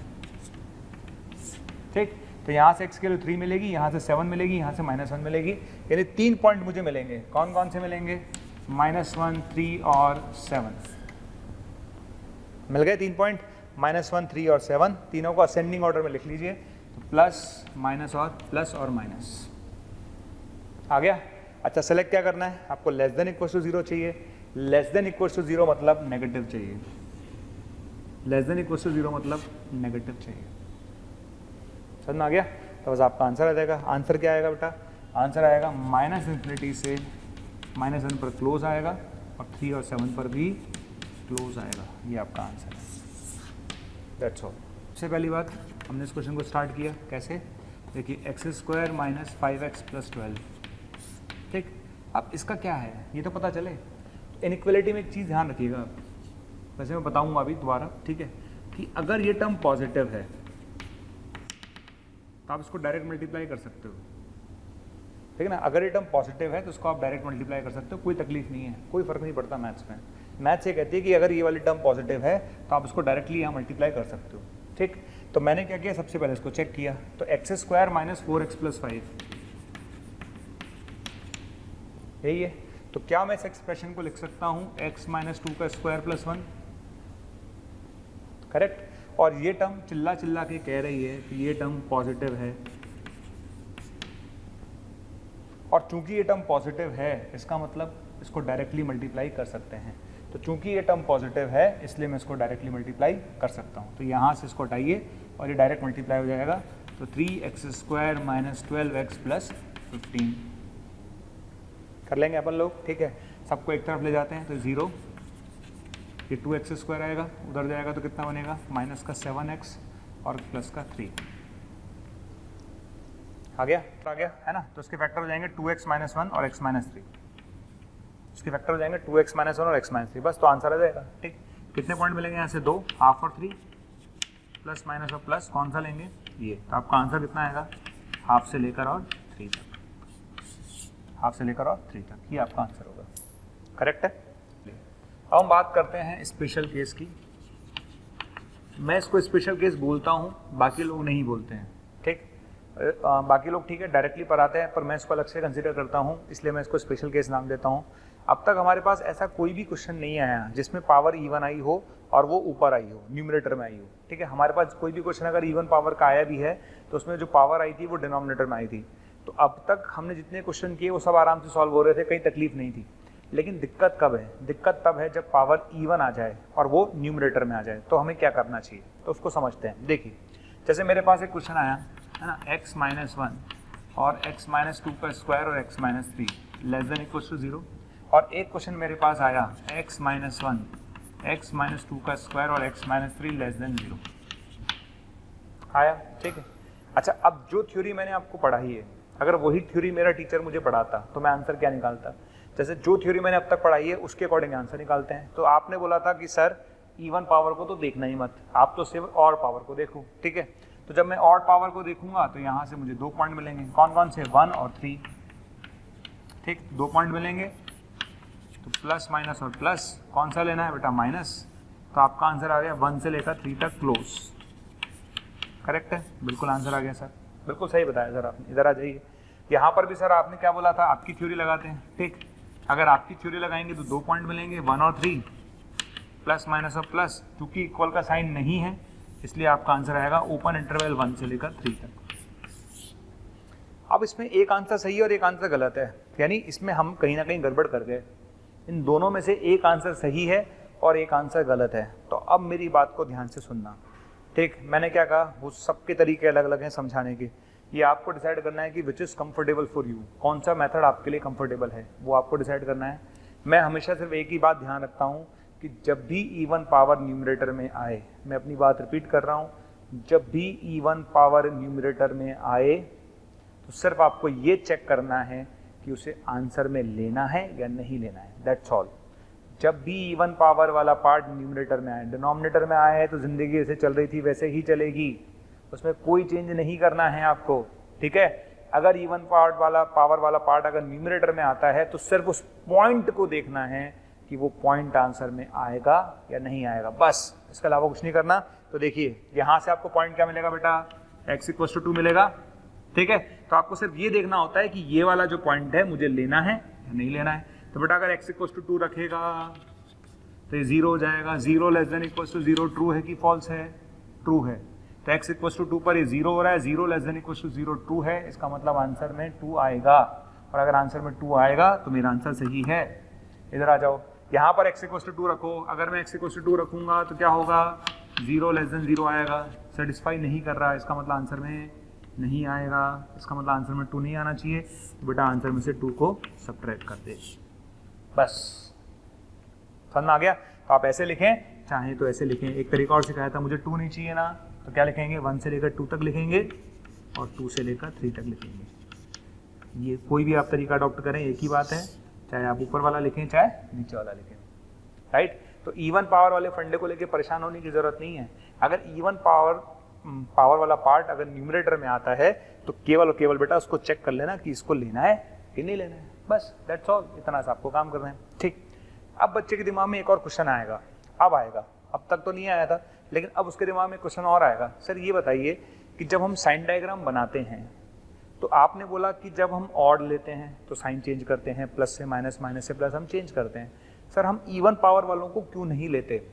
ठीक। तो यहाँ से x की वैल्यू 3 मिलेगी, यहाँ से 7 मिलेगी, यहाँ से -1 मिलेगी, यानी 3 पॉइंट मुझे मिलेंगे। कौन कौन से मिलेंगे, -1 3 और 7 मिल गए 3 पॉइंट, -1 3 और 7, तीनों को असेंडिंग ऑर्डर में लिख लीजिए। तो प्लस माइनस और प्लस और माइनस आ गया। अच्छा सेलेक्ट क्या करना है आपको, लेस देन इक्वल टू 0 चाहिए। लेस देन इक्वल टू 0 मतलब नेगेटिव चाहिए, लेस देन इक्वल टू 0 मतलब नेगेटिव चाहिए, समझ में आ गया। तो बस आपका आंसर आ जाएगा। आंसर क्या आएगा बेटा, आंसर आएगा -∞ से -1 पर क्लोज आएगा और 3 और 7 पर भी क्लोज आएगा। ये आपका आंसर है, दैट्स ऑल। सबसे पहली बात हमने इस क्वेश्चन को स्टार्ट किया कैसे, देखिए x² - 5x + 12, ठीक। अब इसका क्या है ये तो पता चले। तो इनइक्वालिटी में एक चीज़ ध्यान रखिएगा, वैसे मैं बताऊंगा अभी दोबारा, ठीक है, कि अगर ये टर्म पॉजिटिव है तो आप इसको डायरेक्ट मल्टीप्लाई कर सकते हो, ठीक है ना। अगर ये टर्म पॉजिटिव है तो उसको आप डायरेक्ट मल्टीप्लाई कर सकते हो, कोई तकलीफ नहीं है, कोई फर्क नहीं पड़ता मैथ्स में। मैथ्स ये कहती है कि अगर ये वाली टर्म पॉजिटिव है तो आप इसको डायरेक्टली यहाँ मल्टीप्लाई कर सकते हो, ठीक। तो मैंने क्या किया, सबसे पहले इसको चेक किया। तो x² - 4x + 5 यही है। तो क्या मैं इस एक्सप्रेशन को लिख सकता हूँ x - 2 का स्क्वायर + 1, करेक्ट। और ये टर्म चिल्ला चिल्ला के कह रही है कि ये टर्म पॉजिटिव है, और चूंकि ये टर्म पॉजिटिव है इसका मतलब इसको डायरेक्टली मल्टीप्लाई कर सकते हैं। तो चूंकि ये टर्म पॉजिटिव है इसलिए मैं इसको डायरेक्टली मल्टीप्लाई कर सकता हूँ। तो यहाँ से इसको हटाइए और ये डायरेक्ट मल्टीप्लाई हो जाएगा। तो 3x² - 12x + 15 कर लेंगे अपन लोग, ठीक है। सबको एक तरफ ले जाते हैं तो 0, ये 2x² आएगा, उधर जाएगा तो कितना बनेगा, -7x और +3। आ गया है ना। तो इसके फैक्टर हो जाएंगे 2x माइनस 1 और x माइनस 3, इसके फैक्टर हो जाएंगे 2x माइनस 1 और x माइनस 3, बस तो आंसर आ जाएगा। ठीक, कितने पॉइंट मिलेंगे यहाँ से? 2, हाफ और 3, प्लस माइनस और प्लस, कौन सा लेंगे? ये। तो आपका आंसर कितना आएगा? हाफ से लेकर और 3 तक, हाफ से लेकर और 3 तक, ये आपका आंसर होगा। करेक्ट है। अब हम बात करते हैं स्पेशल केस की। मैं इसको स्पेशल केस बोलता हूँ, बाकी लोग नहीं बोलते हैं। ठीक, बाकी लोग ठीक है डायरेक्टली पढ़ाते हैं, पर मैं इसको अलग से कंसीडर करता हूँ, इसलिए मैं इसको स्पेशल केस नाम देता हूँ। अब तक हमारे पास ऐसा कोई भी क्वेश्चन नहीं आया जिसमें पावर इवन आई हो और वो ऊपर आई हो, न्यूमरेटर में आई हो। ठीक है, हमारे पास कोई भी क्वेश्चन अगर इवन पावर का आया भी है तो उसमें जो पावर आई थी वो डिनोमिनेटर में आई थी। तो अब तक हमने जितने क्वेश्चन किए वो सब आराम से सॉल्व हो रहे थे, कोई तकलीफ नहीं थी। लेकिन दिक्कत कब है? दिक्कत तब है जब पावर इवन आ जाए और वो न्यूमरेटर में आ जाए। तो हमें क्या करना चाहिए, तो उसको समझते हैं। देखिए, जैसे मेरे पास एक क्वेश्चन आया है ना, x माइनस 1 और x माइनस 2 का स्क्वायर और x minus 3 less than equal to 0। और एक क्वेश्चन मेरे पास आया x माइनस 1, x माइनस 2 का स्क्वायर और x माइनस 3 लेस देन 0 आया। ठीक है, अच्छा, अब जो थ्योरी मैंने आपको पढ़ाई है, अगर वही थ्योरी मेरा टीचर मुझे पढ़ाता तो मैं आंसर क्या निकालता? जैसे जो थ्योरी मैंने अब तक पढ़ाई है उसके अकॉर्डिंग आंसर निकालते हैं। तो आपने बोला था कि सर इवन पावर को तो देखना ही मत, आप तो सिर्फ ऑड पावर को देखो। ठीक है, तो जब मैं ऑड पावर को देखूंगा तो यहाँ से मुझे 2 पॉइंट मिलेंगे। कौन कौन से? 1 और 3। ठीक, 2 पॉइंट मिलेंगे। तो प्लस माइनस और प्लस, कौन सा लेना है बेटा? माइनस। तो आपका आंसर आ गया 1 से लेकर 3 तक क्लोज। करेक्ट है, बिल्कुल आंसर आ गया सर, बिल्कुल सही बताया सर आपने। इधर आ जाइए, यहाँ पर भी सर आपने क्या बोला था? आपकी थ्योरी लगाते हैं। ठीक, अगर आपकी थ्योरी लगाएंगे तो 2 पॉइंट मिलेंगे, 1 और 3, प्लस माइनस और प्लस। क्योंकि इक्वल का साइन नहीं है इसलिए आपका आंसर आएगा ओपन इंटरवल 1 से लेकर 3 तक। अब इसमें एक आंसर सही है और एक आंसर गलत है, यानी इसमें हम कहीं ना कहीं गड़बड़ कर गए। इन दोनों में से एक आंसर सही है और एक आंसर गलत है। तो अब मेरी बात को ध्यान से सुनना। ठीक, मैंने क्या कहा, वो सबके तरीके अलग अलग हैं समझाने के। ये आपको डिसाइड करना है कि which is comfortable for you, कौन सा मेथड आपके लिए कंफर्टेबल है, वो आपको डिसाइड करना है। मैं हमेशा सिर्फ एक ही बात ध्यान रखता हूँ कि जब भी इवन पावर न्यूमरेटर में आए, मैं अपनी बात रिपीट कर रहा हूँ, जब भी इवन पावर न्यूमरेटर में आए तो सिर्फ आपको ये चेक करना है कि उसे आंसर में लेना है या नहीं लेना है, दैट्स ऑल। जब भी इवन पावर वाला पार्ट न्यूमरेटर में आए, डिनोमिनेटर में आया है तो जिंदगी जैसे चल रही थी वैसे ही चलेगी, उसमें कोई चेंज नहीं करना है आपको। ठीक है, अगर इवन पावर वाला पार्ट अगर न्यूमरेटर में आता है तो सिर्फ उस पॉइंट को देखना है कि वो पॉइंट आंसर में आएगा या नहीं आएगा, बस, इसके अलावा कुछ नहीं करना। तो देखिए, यहाँ से आपको पॉइंट क्या मिलेगा बेटा? x = 2 मिलेगा। ठीक है, तो आपको सिर्फ ये देखना होता है कि ये वाला जो पॉइंट है मुझे लेना है या नहीं लेना है। तो बेटा अगर x = 2 रखेगा तो ये 0 हो जाएगा। 0 less than equal to 0 true है कि फॉल्स है? ट्रू है। तो x = 2 पर ये 0 हो रहा है, 0 less than equal to 0 true है, इसका मतलब आंसर में 2 आएगा। और अगर आंसर में 2 आएगा तो मेरा आंसर सही है। इधर आ जाओ, यहाँ पर x = 2 रखो। अगर मैं x = 2 रखूंगा तो क्या होगा? 0 लेस देन 0 आएगा। सेटिस्फाई नहीं कर रहा है, इसका मतलब आंसर में नहीं आएगा, इसका मतलब आंसर में 2 नहीं आना चाहिए। तो बेटा आंसर में से 2 को सब्ट्रैक्ट कर दे, बस। समझ में आ गया? तो आप ऐसे लिखें, चाहे तो ऐसे लिखें। एक तरीका और सिखाया था, मुझे 2 नहीं चाहिए ना, तो क्या लिखेंगे? 1 से लेकर 2 तक लिखेंगे और 2 से लेकर 3 तक लिखेंगे। ये कोई भी आप तरीका अडॉप्ट करें, एक ही बात है, चाहे आप ऊपर वाला लिखें चाहे नीचे वाला लिखें। राइट, तो इवन पावर वाले फंडे को लेकर परेशान होने की जरूरत नहीं है। अगर इवन पावर वाला पार्ट अगर न्यूमरेटर में आता है तो केवल और केवल बेटा उसको चेक कर लेना कि इसको लेना है कि नहीं लेना है, बस, दैट्स ऑल। इतना सा आपको काम करना है। ठीक, अब बच्चे के दिमाग में एक और क्वेश्चन आएगा, अब आएगा, अब तक तो नहीं आया था, लेकिन अब उसके दिमाग में क्वेश्चन और आएगा। सर ये बताइए कि जब हम साइन डायग्राम बनाते हैं तो आपने बोला कि जब हम ऑड लेते हैं तो साइन चेंज करते हैं, प्लस से माइनस, माइनस से प्लस हम चेंज करते हैं। सर हम इवन पावर वालों को क्यों नहीं लेते?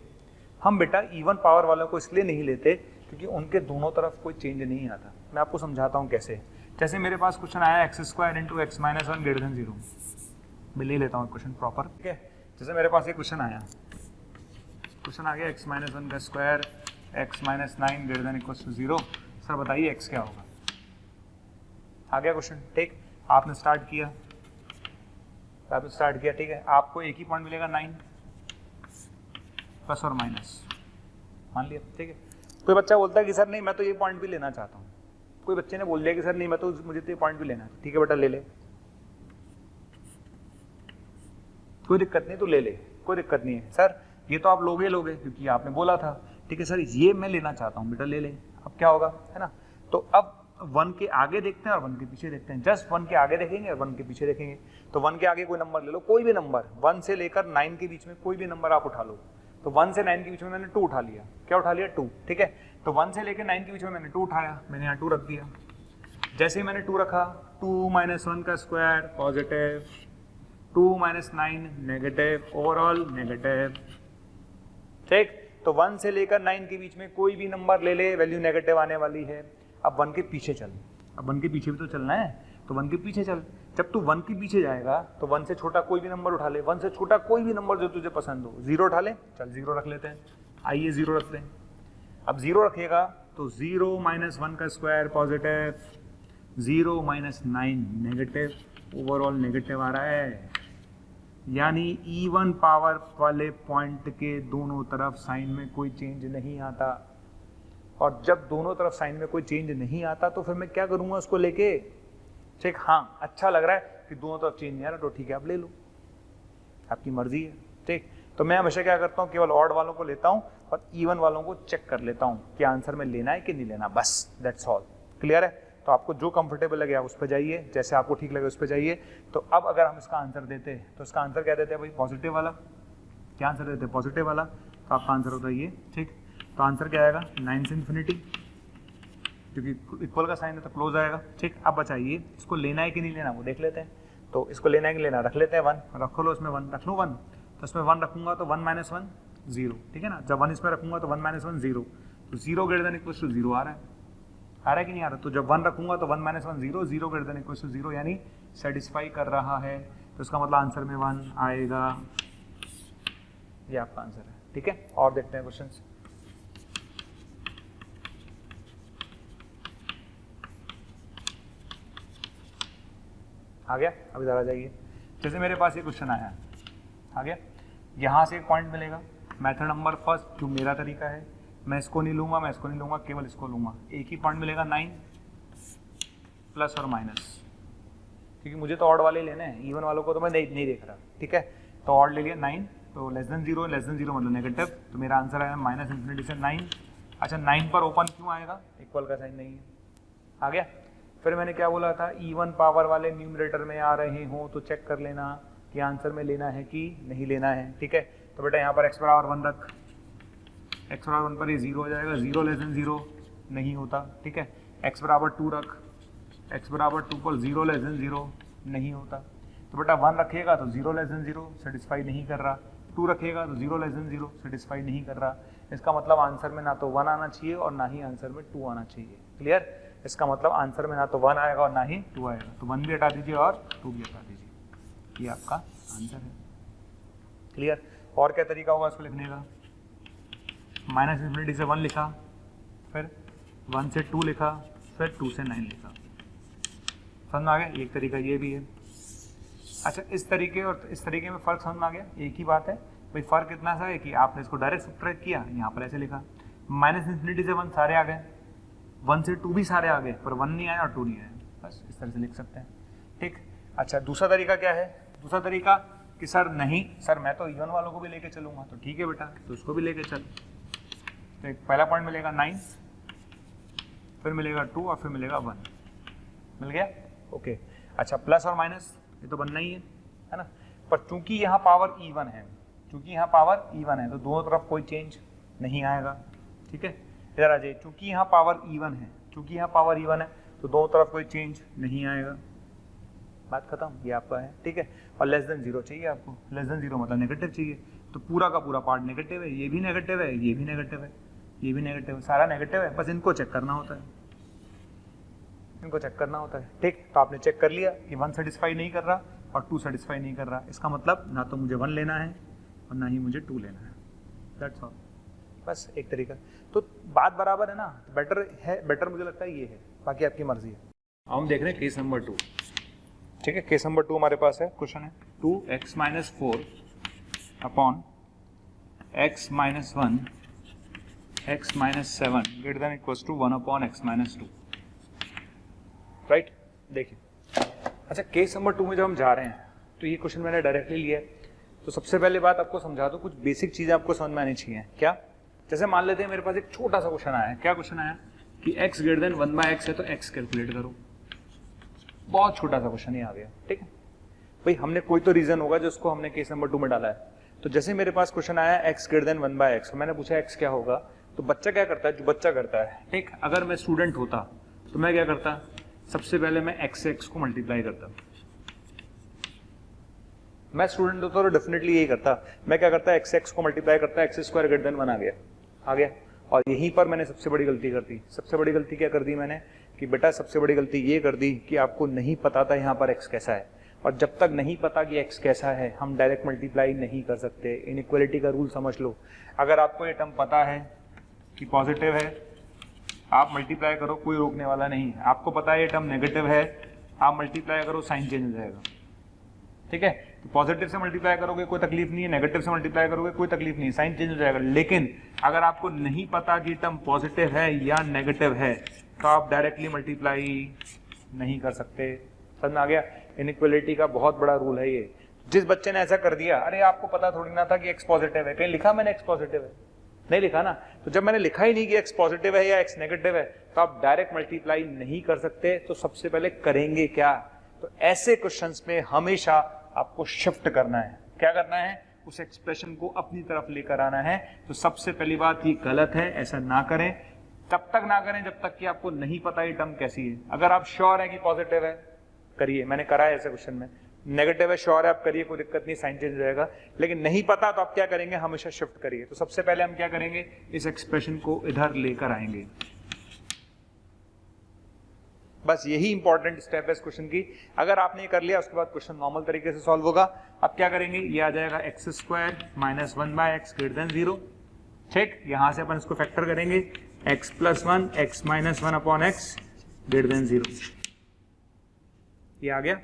हम बेटा इवन पावर वालों को इसलिए नहीं लेते क्योंकि उनके दोनों तरफ कोई चेंज नहीं आता। मैं आपको समझाता हूँ कैसे। जैसे मेरे पास क्वेश्चन आया x² × x - 1 > 0। मैं ले लेता हूँ क्वेश्चन प्रॉपर। ठीक है, जैसे मेरे पास एक क्वेश्चन आया, क्वेश्चन आ गया x - 1 का स्क्वायर x - 9 > 0। सर बताइए x क्या होगा? आ गया क्वेश्चन। ठीक, आपने स्टार्ट किया, ठीक है, आपको एक ही पॉइंट मिलेगा 9 प्लस और माइनस, मान लिया। ठीक है, कोई बच्चा बोलता है कि सर नहीं मैं तो ये पॉइंट भी लेना चाहता हूँ, कोई बच्चे ने बोल दिया कि सर नहीं मैं तो मुझे तो पॉइंट भी लेना है, ठीक है बेटा ले ले, कोई दिक्कत नहीं, तो ले ले, कोई दिक्कत नहीं है। सर ये तो आप लोगे क्योंकि आपने बोला था, ठीक है सर ये मैं लेना चाहता हूँ, बेटा ले ले। अब क्या होगा, है ना, तो अब 1 के आगे देखते हैं और 1 के पीछे देखते हैं, जस्ट 1 के आगे देखेंगे और 1 के पीछे देखेंगे। तो 1 के आगे कोई नंबर ले लो, कोई भी नंबर, 1 से लेकर 9 के बीच में कोई भी नंबर आप उठा लो। तो 1 से 9 के बीच में मैंने 2 उठा लिया, क्या उठा लिया 2, ठीक है। तो 1 से लेकर 9 के बीच में मैंने 2 उठाया, मैंने यहाँ 2 रख दिया। जैसे ही मैंने 2 रखा, 2 - 1 का square positive, 2 - 9 negative, overall negative, ठीक। तो 1 से लेकर 9 के बीच में कोई भी नंबर ले ले, वैल्यू नेगेटिव आने वाली है। अब 1 के पीछे चल, अब 1 के पीछे भी तो चलना है, तो 1 के पीछे चल। जब तू 1 के पीछे जाएगा तो 1 से छोटा कोई भी नंबर उठा ले, 1 से छोटा कोई भी नंबर जो तुझे पसंद हो, 0 उठा ले, चल 0 रख लेते हैं, आइए 0 रखते हैं। अब 0 रखिएगा तो 0 - 1 का square positive, 0 - 9 negative, overall negative आ रहा है। यानी इवन पावर वाले पॉइंट के दोनों तरफ साइन में कोई चेंज नहीं आता, और जब दोनों तरफ साइन में कोई चेंज नहीं आता तो फिर मैं क्या करूंगा उसको लेके, ठीक। हाँ अच्छा लग रहा है कि दोनों तरफ चेंज नहीं आ रहा तो ठीक है आप ले लो, आपकी मर्जी है, ठीक। तो मैं हमेशा क्या करता हूँ, केवल ऑड वालों को लेता हूँ और इवन वालों को चेक कर लेता हूँ कि आंसर में लेना है कि नहीं लेना, बस दैट्स ऑल, क्लियर है। तो आपको जो कंफर्टेबल लगे आप उस पर जाइए, जैसे आपको ठीक लगे उस पर जाइए। तो अब अगर हम इसका आंसर देते तो इसका आंसर क्या देते हैं भाई, पॉजिटिव वाला, क्या आंसर देते हैं पॉजिटिव वाला, तो आपका आंसर होता है ये, ठीक। तो आंसर क्या आएगा 9 से इन्फिनिटी, क्योंकि इक्वल का साइन है तो क्लोज आएगा, ठीक। अब बचाइए इसको लेना है कि नहीं लेना वो देख लेते हैं। तो इसको लेना है कि लेना, रख लेते हैं 1, रख लो इसमें 1, रख लो 1, तो इसमें 1 रखूंगा तो 1 - 1 0, ठीक है ना। जब 1 इसमें रखूंगा तो 1 - 1 0, तो 0 ग्रेटर देन इक्वल टू 0 आ रहा है कि नहीं आ रहा। तो जब 1 रखूंगा तो 1 - 1 0, 0 ग्रेटर देन इक्वल टू 0, यानी सेटिस्फाई कर रहा है। तो इसका मतलब आंसर में 1 आएगा, ये आपका आंसर है, ठीक है। और देखते हैं क्वेश्चन, आ गया। अब इधर आ जाइए, जैसे मेरे पास ये क्वेश्चन आया, आ गया, यहाँ से एक पॉइंट मिलेगा, मेथड नंबर फर्स्ट जो मेरा तरीका है, मैं इसको नहीं लूंगा, मैं इसको नहीं लूंगा, केवल इसको लूंगा। एक ही पॉइंट मिलेगा 9 प्लस और माइनस, क्योंकि मुझे तो ऑड वाले लेने हैं, इवन वालों को तो मैं नहीं देख रहा, ठीक है। तो ऑड ले लिया 9, तो लेस देन 0 मतलब नेगेटिव, तो मेरा आंसर आएगा -∞ से 9। अच्छा 9 पर ओपन क्यों आएगा, इक्वल का साइन नहीं है, आ गया। फिर मैंने क्या बोला था, इवन पावर वाले न्यूमरेटर में आ रहे हों तो चेक कर लेना कि आंसर में लेना है कि नहीं लेना है, ठीक है। तो बेटा यहाँ पर x बराबर 1 रख, x बराबर 1 पर ये 0 हो जाएगा, 0 लेस देन 0 नहीं होता, ठीक है। x बराबर 2 रख, x बराबर 2 पर 0 लेस देन 0 नहीं होता। तो बेटा 1 रखिएगा तो 0 लेस देन 0 सेटिस्फाई नहीं कर रहा, 2 रखिएगा तो 0 लेस देन 0 सेटिस्फाई नहीं कर रहा। इसका मतलब आंसर में ना तो 1 आना चाहिए और ना ही आंसर में 2 आना चाहिए, क्लियर। इसका मतलब आंसर में ना तो 1 आएगा और ना ही 2 आएगा, तो 1 भी हटा दीजिए और 2 भी हटा दीजिए, ये आपका आंसर है, क्लियर। और क्या तरीका होगा इसको लिखने का, -∞ से 1 लिखा, फिर 1 से 2 लिखा, फिर 2 से 9 लिखा, समझ में आ गया। एक तरीका ये भी है। अच्छा इस तरीके और इस तरीके में फ़र्क समझ में आ गया, एक ही बात है भाई, फ़र्क इतना सा है कि आपने इसको डायरेक्ट सब्ट्रैक्ट किया, यहाँ पर ऐसे लिखा, -∞ से 1 सारे आ गए, 1 से 2 भी सारे आ गए, पर 1 नहीं आया और 2 नहीं आया, बस इस तरह से लिख सकते हैं, ठीक। अच्छा दूसरा तरीका क्या है, दूसरा तरीका कि सर नहीं सर मैं तो इवन वालों को भी लेके चलूंगा, तो ठीक है बेटा, तो उसको भी लेके चल। तो एक पहला पॉइंट मिलेगा 9, फिर मिलेगा 2 और फिर मिलेगा 1, मिल गया, ओके। अच्छा प्लस और माइनस ये तो बनना ही है ना, पर चूंकि यहाँ पावर इवन है, चूंकि यहाँ पावर इवन है तो दोनों तरफ कोई चेंज नहीं आएगा, ठीक है। इधर आ जाइए, चूंकि यहाँ पावर इवन है, चूंकि यहाँ पावर इवन है तो दोनों तरफ कोई चेंज नहीं आएगा, बात खत्म, ये आपका है, ठीक है। और लेस देन 0 चाहिए आपको, लेस देन 0 मतलब नेगेटिव चाहिए, तो पूरा का पूरा पार्ट नेगेटिव है, ये भी नेगेटिव है, ये भी नेगेटिव है, ये भी नेगेटिव है, सारा नेगेटिव है, बस इनको चेक करना होता है, इनको चेक करना होता है, ठीक। तो आपने चेक कर लिया कि 1 सेटिस्फाई नहीं कर रहा और 2 सेटिस्फाई नहीं कर रहा, इसका मतलब ना तो मुझे 1 लेना है और ना ही मुझे 2 लेना है, दैट्स ऑल, बस एक तरीका। तो बात बराबर है ना, बेटर है, बेटर मुझे लगता है ये है, बाकी आपकी मर्जी है। अब हम देख रहे हैं केस नंबर 2, ठीक है। केस नंबर 2 हमारे पास है, क्वेश्चन है 2x - 4 upon x - 1 x - 7 greater than equals to 1 upon x - 2। Right. देखिए अच्छा, केस नंबर 2 में जब हम जा रहे हैं तो ये क्वेश्चन मैंने डायरेक्टली लिया है। तो सबसे पहले बात आपको समझा दो, कुछ बेसिक चीजें आपको समझ में आनी चाहिए। क्या? जैसे मान लेते हैं मेरे पास एक छोटा सा क्वेश्चन आया है। क्या क्वेश्चन आया कि x ग्रेटर देन 1/x है तो x कैलकुलेट करो। बहुत छोटा सा क्वेश्चन ही आ गया, ठीक है भाई। हमने कोई तो रीजन होगा जो उसको हमने केस नंबर 2 में डाला है। तो जैसे मेरे पास क्वेश्चन आया x ग्रेटर देन 1/x, मैंने पूछा x क्या होगा, तो बच्चा क्या करता है, जो बच्चा करता है, ठीक। अगर मैं स्टूडेंट होता तो मैं क्या करता, सबसे पहले मैं x से x को मल्टीप्लाई करता। मैं स्टूडेंट होता तो डेफिनेटली यही करता। मैं क्या करता, x से x को मल्टीप्लाई करता, x स्क्वायर ग्रेटर देन 1 आ गया। और यहीं पर मैंने सबसे बड़ी गलती कर दी। सबसे बड़ी गलती क्या कर दी मैंने कि बेटा सबसे बड़ी गलती ये कर दी कि आपको नहीं पता था यहाँ पर x कैसा है। और जब तक नहीं पता कि x कैसा है हम डायरेक्ट मल्टीप्लाई नहीं कर सकते। इनइक्वालिटी का रूल समझ लो। अगर आपको ये टर्म पता है कि पॉजिटिव है, आप मल्टीप्लाई करो, कोई रोकने वाला नहीं। आपको पता है ये टर्म नेगेटिव है, आप मल्टीप्लाई करो, साइन चेंज हो जाएगा, ठीक है। तो पॉजिटिव से मल्टीप्लाई करोगे कोई तकलीफ नहीं है, नेगेटिव से मल्टीप्लाई करोगे कोई तकलीफ नहीं है, साइन चेंज हो जाएगा। लेकिन अगर आपको नहीं पता कि टर्म पॉजिटिव है या नेगेटिव है तो आप डायरेक्टली मल्टीप्लाई नहीं कर सकते। समझ में आ गया? इनइक्वालिटी का बहुत बड़ा रूल है ये। जिस बच्चे ने ऐसा कर दिया, अरे आपको पता थोड़ी ना था कि x पॉजिटिव है, कहीं लिखा मैंने x पॉजिटिव है? नहीं लिखा ना। तो जब मैंने लिखा ही नहीं कि x पॉजिटिव है या x नेगेटिव है तो आप डायरेक्ट मल्टीप्लाई नहीं कर सकते। तो सबसे पहले करेंगे क्या, तो ऐसे क्वेश्चंस में हमेशा आपको शिफ्ट करना है। क्या करना है, उस एक्सप्रेशन को अपनी तरफ लेकर आना है। तो सबसे पहली बात ये गलत है, ऐसा ना करें। तब तक ना करें जब तक कि आपको नहीं पता ये टर्म कैसी है। अगर आप श्योर है कि पॉजिटिव है करिए, मैंने करा है ऐसे क्वेश्चन में। नेगेटिव है श्योर है आप करिए, कोई दिक्कत नहीं, साइन चेंज हो जाएगा। लेकिन नहीं पता तो आप क्या करेंगे, हमेशा शिफ्ट करिए। तो सबसे पहले हम क्या करेंगे, इस एक्सप्रेशन को इधर लेकर आएंगे। बस यही इंपॉर्टेंट स्टेप है इस क्वेश्चन की। अगर आपने ये कर लिया उसके बाद क्वेश्चन नॉर्मल तरीके से सॉल्व होगा। अब क्या करेंगे, ये आ जाएगा x square minus 1/x greater than 0, ठीक। यहां से अपन इसको फैक्टर करेंगे, x plus 1 x minus 1 upon x greater than 0। ये आ गया,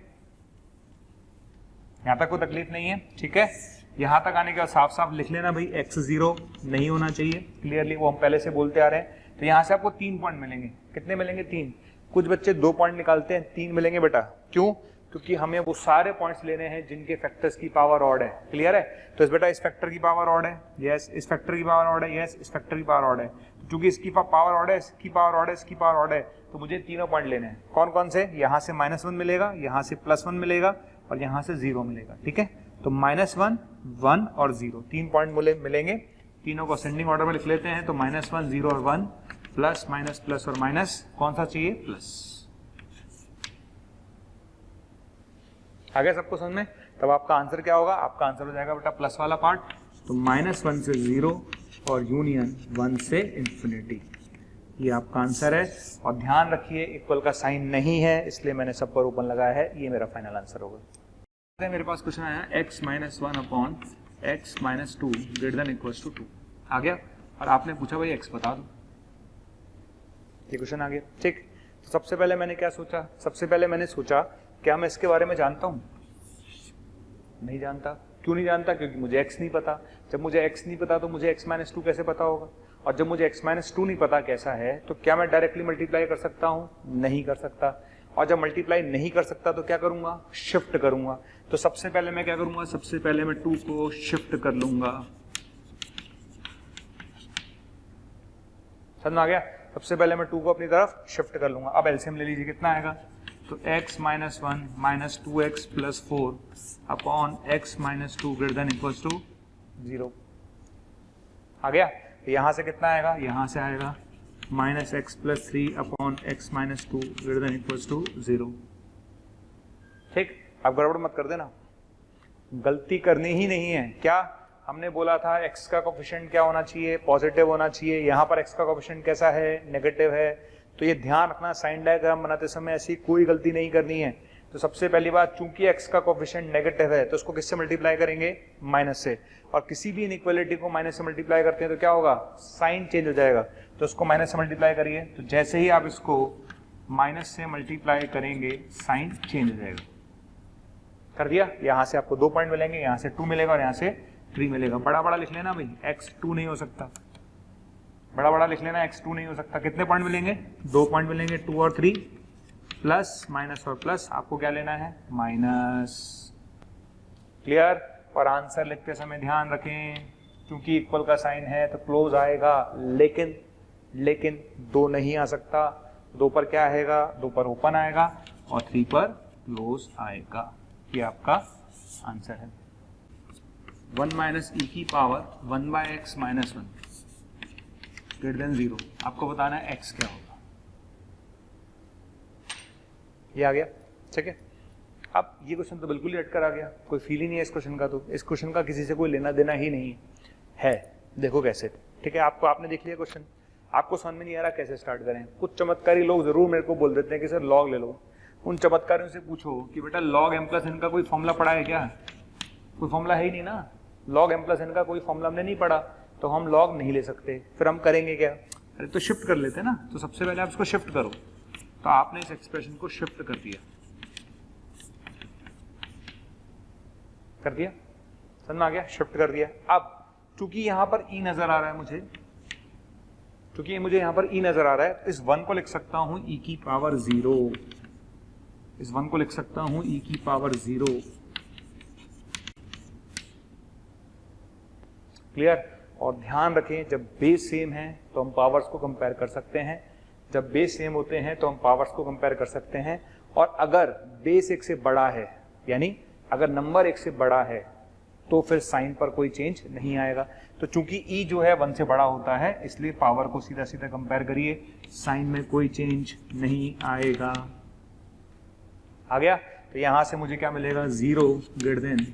यहां तक कोई तकलीफ नहीं है, ठीक है। यहां तक आने के बाद साफ साफ लिख लेना भाई x 0 नहीं होना चाहिए, क्लियरली, वो हम पहले से बोलते आ रहे हैं। तो यहां से आपको 3 पॉइंट मिलेंगे। कितने मिलेंगे, 3। कुछ बच्चे 2 पॉइंट निकालते हैं, 3 मिलेंगे बेटा। क्यों? क्योंकि हमें वो सारे पॉइंट्स लेने हैं जिनके फैक्टर्स की पावर ऑड है। क्लियर है? तो इस बेटा इस फैक्टर की पावर ऑड है, यस। इस फैक्टर की पावर ऑड है, यस। इस फैक्टर की पावर ऑड है। क्योंकि इसकी पावर ऑड है, इसकी पावर ऑड है, इसकी पावर ऑड है, तो मुझे तीनों पॉइंट लेने हैं। कौन कौन से? यहाँ से -1 मिलेगा, यहाँ से +1 मिलेगा और यहाँ से 0 मिलेगा, ठीक है। तो -1, 1 और 0 3 पॉइंट मिलेंगे। तीनों को असेंडिंग ऑर्डर में लिख लेते हैं। तो -1, 0 और 1, प्लस माइनस प्लस और माइनस, कौन सा चाहिए, प्लस। आ गया सबको समझ में? तब आपका आंसर क्या होगा, आपका आंसर हो जाएगा बेटा प्लस वाला पार्ट। तो -1 से 0 और यूनियन 1 से इंफिनिटी, ये आपका आंसर है। और ध्यान रखिए इक्वल का साइन नहीं है, इसलिए मैंने सब पर ओपन लगाया है। ये मेरा फाइनल आंसर होगा। मेरे पास क्वेश्चन आया x minus 1 upon x minus 2 greater than equals to 2 आ गया। और आपने पूछा भाई x बता दो, ये क्वेश्चन आ गया, ठीक। तो सबसे पहले मैंने क्या सोचा, सबसे पहले मैंने सोचा क्या मैं इसके बारे में जानता हूं? नहीं जानता। क्यों नहीं जानता? क्योंकि मुझे x नहीं पता। जब मुझे x नहीं पता तो मुझे x माइनस 2 कैसे पता होगा? और जब मुझे x माइनस 2 नहीं पता कैसा है तो क्या मैं डायरेक्टली मल्टीप्लाई कर सकता हूं? नहीं कर सकता। और जब मल्टीप्लाई नहीं कर सकता तो क्या करूंगा, शिफ्ट करूंगा। तो सबसे पहले मैं क्या करूंगा, सबसे पहले मैं 2 को शिफ्ट कर लूंगा। समझ में आ गया? सबसे पहले मैं 2 को अपनी तरफ शिफ्ट कर लूंगा। अब एलसीएम ले लीजिए, कितना आएगा, तो x minus 1 minus 2x plus 4 upon x minus 2 greater than equals to 0 आ गया। यहां से कितना आएगा, यहां से आएगा minus x plus 3 upon x minus 2 greater than equals to 0, ठीक। आप गड़बड़ मत कर देना, गलती करनी ही नहीं है। क्या हमने बोला था, x का कोफिशिएंट क्या होना चाहिए, पॉजिटिव होना चाहिए। यहाँ पर x का कोफिशिएंट कैसा है, नेगेटिव है। तो ये ध्यान रखना, साइन डायग्राम बनाते समय ऐसी कोई गलती नहीं करनी है। तो सबसे पहली बात, चूंकि x का कोफिशिएंट नेगेटिव है तो उसको किससे मल्टीप्लाई करेंगे, माइनस से। और किसी भी इनइक्वालिटी को माइनस से मल्टीप्लाई करते हैं तो क्या होगा, साइन चेंज हो जाएगा। तो उसको माइनस से मल्टीप्लाई करिए, तो जैसे ही आप इसको माइनस से मल्टीप्लाई करेंगे साइन चेंज हो जाएगा। कर दिया। यहाँ से आपको 2 पॉइंट मिलेंगे, यहाँ से 2 मिलेगा और यहाँ से 3 मिलेगा। बड़ा बड़ा लिख लेना भाई, x 2 नहीं हो सकता, बड़ा बड़ा लिख लेना, x 2 नहीं हो सकता। कितने पॉइंट मिलेंगे, 2 पॉइंट मिलेंगे, 2 और 3 प्लस माइनस और प्लस आपको क्या लेना है, माइनस। क्लियर। और आंसर लिखते समय ध्यान रखें, क्योंकि इक्वल का साइन है तो क्लोज आएगा, लेकिन 2 नहीं आ सकता। 2 पर क्या आएगा, 2 पर ओपन आएगा और 3 पर क्लोज आएगा। ये आपका आंसर है। 1 माइनस ई की power 1/x minus 1 greater than 0। आपको बताना है x क्या होगा। ये आ गया, ठीक है। अब ये क्वेश्चन तो बिल्कुल ही अटकर आ गया, कोई फील ही नहीं है इस क्वेश्चन का। तो इस क्वेश्चन का किसी से कोई लेना देना ही नहीं है। देखो कैसे, ठीक है। आपने देख लिया क्वेश्चन, आपको समझ में नहीं आ रहा कैसे स्टार्ट करें। कुछ चमत्कारी लोग जरूर मेरे को बोल देते हैं कि सर लॉग ले लो। उन चमत्कारियों से पूछो कि बेटा लॉग m प्लस n का कोई फॉर्मूला पढ़ा है क्या? कोई फॉर्मूला है ही नहीं ना। लॉग m प्लस n का कोई फॉर्मूला हमने नहीं पढ़ा, तो हम लॉग नहीं ले सकते। फिर हम करेंगे क्या? अरे तो शिफ्ट कर लेते ना। तो सबसे पहले आप इसको शिफ्ट करो। तो आपने इस एक्सप्रेशन को शिफ्ट कर दिया, समझ में आ गया? शिफ्ट कर दिया। अब चूंकि यहां पर e नजर आ रहा है मुझे, चूंकि मुझे यहां पर e नजर आ रहा है, इस 1 को लिख सकता हूं e की पावर 0। इस 1 को लिख सकता हूं e की पावर 0। क्लियर। और ध्यान रखें, जब बेस सेम है तो हम पावर्स को कंपेयर कर सकते हैं। जब बेस सेम होते हैं तो हम पावर्स को कंपेयर कर सकते हैं। और अगर बेस 1 से बड़ा है, यानी अगर नंबर 1 से बड़ा है, तो फिर साइन पर कोई चेंज नहीं आएगा। तो चूंकि e जो है 1 से बड़ा होता है, इसलिए पावर को सीधा सीधा कंपेयर करिए, साइन में कोई चेंज नहीं आएगा। आ गया? तो यहां से मुझे क्या मिलेगा, 0 greater than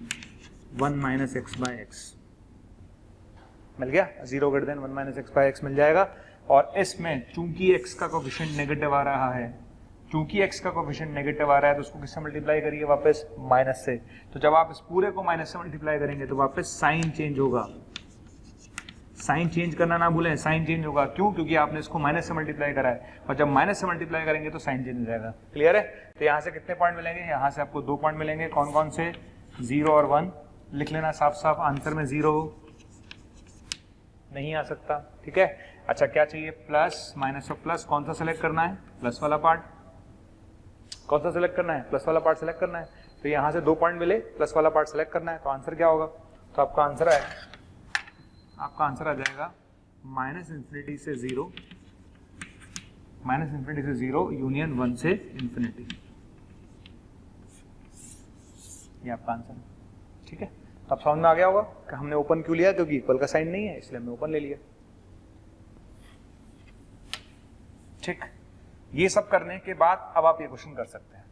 1 minus X by X मिल गया। 0 greater than 1 minus X by X मिल जाएगा। और इसमें चूंकि x का कोफिशिएंट नेगेटिव आ रहा है, चूंकि x का कोफिशिएंट नेगेटिव आ रहा है, तो उसको किससे मल्टीप्लाई करिए, वापस माइनस से। तो जब आप इस पूरे को माइनस से मल्टीप्लाई करेंगे तो वापस साइन चेंज होगा। साइन चेंज करना ना भूलें, साइन चेंज होगा। क्यों? क्योंकि आपने इसको माइनस से मल्टीप्लाई करा है, और जब माइनस से मल्टीप्लाई करेंगे तो साइन चेंज हो जाएगा। क्लियर है? तो यहाँ से कितने पॉइंट मिलेंगे? यहाँ से आपको 2 पॉइंट मिलेंगे। कौन कौन से? 0 और 1 लिख लेना साफ साफ। आंसर में 0 नहीं आ सकता, ठीक है। अच्छा, क्या चाहिए? प्लस, माइनस और प्लस। कौन सा सेलेक्ट करना है? प्लस वाला पार्ट। कौन सा सेलेक्ट करना है? प्लस वाला पार्ट सेलेक्ट करना है। तो यहाँ से 2 पॉइंट मिले, प्लस वाला पार्ट सेलेक्ट करना है। तो आंसर क्या होगा? तो आपका आंसर आ जाएगा माइनस इंफिनिटी से 0, माइनस इंफिनिटी से 0 यूनियन 1 से इंफिनिटी। ये आपका आंसर है, ठीक है। तो अब समझ में आ गया होगा कि हमने ओपन क्यों लिया, क्योंकि इक्वल का साइन नहीं है, इसलिए हमने ओपन ले लिया। ठीक। ये सब करने के बाद अब आप ये क्वेश्चन कर सकते हैं,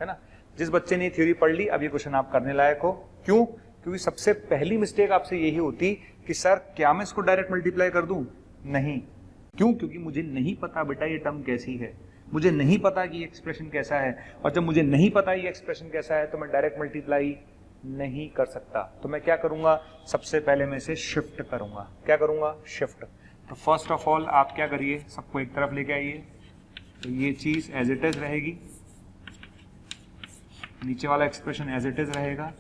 है ना। जिस बच्चे ने थ्योरी पढ़ ली, अब ये क्वेश्चन आप करने लायक हो। क्यों? क्योंकि सबसे पहली मिस्टेक आपसे यही होती कि सर क्या मैं इसको डायरेक्ट मल्टीप्लाई कर दूं? नहीं। क्यों? क्योंकि मुझे नहीं पता बेटा ये टर्म कैसी है, मुझे नहीं पता कि ये एक्सप्रेशन कैसा है, और जब मुझे नहीं पता ये एक्सप्रेशन कैसा है तो मैं डायरेक्ट मल्टीप्लाई नहीं कर सकता। तो मैं क्या करूंगा? सबसे पहले मैं इसे शिफ्ट करूंगा। क्या करूंगा? शिफ्ट। तो फर्स्ट ऑफ ऑल आप क्या करिए, सबको एक तरफ लेके आइए। तो ये चीज एज इट इज रहेगी, नीचे वाला एक्सप्रेशन एज इट इज रहेगा,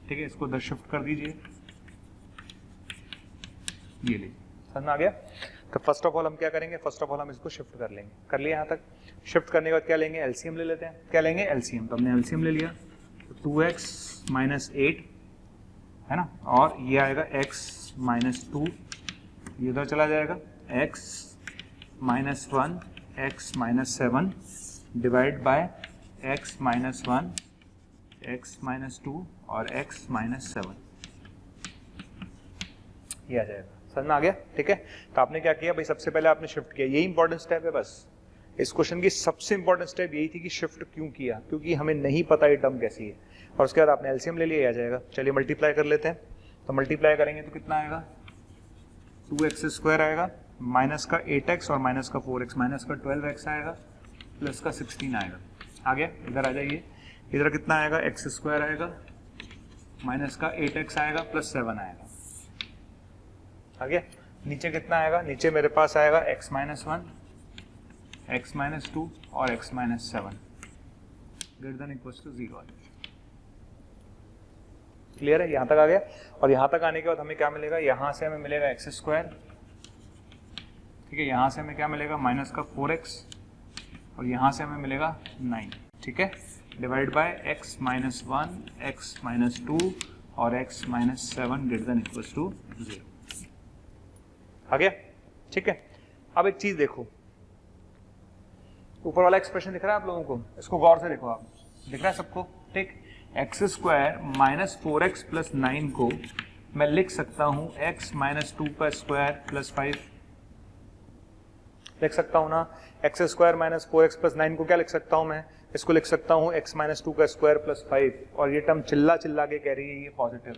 ठीक है। इसको 10 शिफ्ट कर दीजिए, ये लीजिए। समझ में आ गया? तो फर्स्ट ऑफ ऑल हम क्या करेंगे? फर्स्ट ऑफ ऑल हम इसको शिफ्ट कर लेंगे। कर लिया यहाँ तक? शिफ्ट करने के बाद क्या लेंगे? एलसीएम ले लेते हैं। क्या लेंगे? एलसीएम। तो हमने एलसीएम ले लिया, तो 2x माइनस 8 है ना, और ये आएगा x माइनस 2, ये उधर चला जाएगा, x minus 1, x minus 7 divide by x minus 1, x minus 2 और x माइनस 7, ये आ जाएगा। समझ में आ गया? ठीक है। तो आपने क्या किया भाई? सबसे पहले आपने शिफ्ट किया, यही इंपॉर्टेंट स्टेप है बस। इस क्वेश्चन की सबसे इंपॉर्टेंट स्टेप यही थी कि शिफ्ट क्यों किया, क्योंकि हमें नहीं पता ये टर्म कैसी है। और उसके बाद आपने एलसीएम ले लिया, आ जाएगा। चलिए मल्टीप्लाई कर लेते हैं। तो मल्टीप्लाई करेंगे तो कितना आएगा? 2x² आएगा, माइनस का 8x और माइनस का 4x, माइनस का 12x आएगा, प्लस का 16 आएगा। आ गया? इधर आ जाइए। इधर कितना आएगा? x² आएगा, माइनस का 8x आएगा, प्लस 7 आएगा। आ गया? नीचे कितना आएगा? नीचे मेरे पास आएगा x माइनस 1, x माइनस 2 और x minus 7 greater than equal to 0 आ जाएगा। क्लियर है? यहां तक आ गया। और यहां तक आने के बाद हमें क्या मिलेगा? यहां से हमें मिलेगा x², ठीक है। यहां से हमें क्या मिलेगा? माइनस का 4x और यहाँ से हमें मिलेगा 9, ठीक है, divide by x minus 1, x minus 2 और x minus 7 greater than equals to 0। आ गया, ठीक है। अब एक चीज देखो, ऊपर वाला एक्सप्रेशन दिख रहा है आप लोगों को, इसको गौर से देखो, आप दिख रहा है सबको, ठीक। X square minus 4x plus 9 को मैं लिख सकता हूं x माइनस 2 का स्क्वायर प्लस 5, लिख सकता हूं ना। X square minus 4x plus 9 को क्या लिख सकता हूं मैं, इसको लिख सकता हूं x माइनस 2 का स्क्वायर प्लस 5, और ये टर्म चिल्ला चिल्ला के कह रही है ये पॉजिटिव,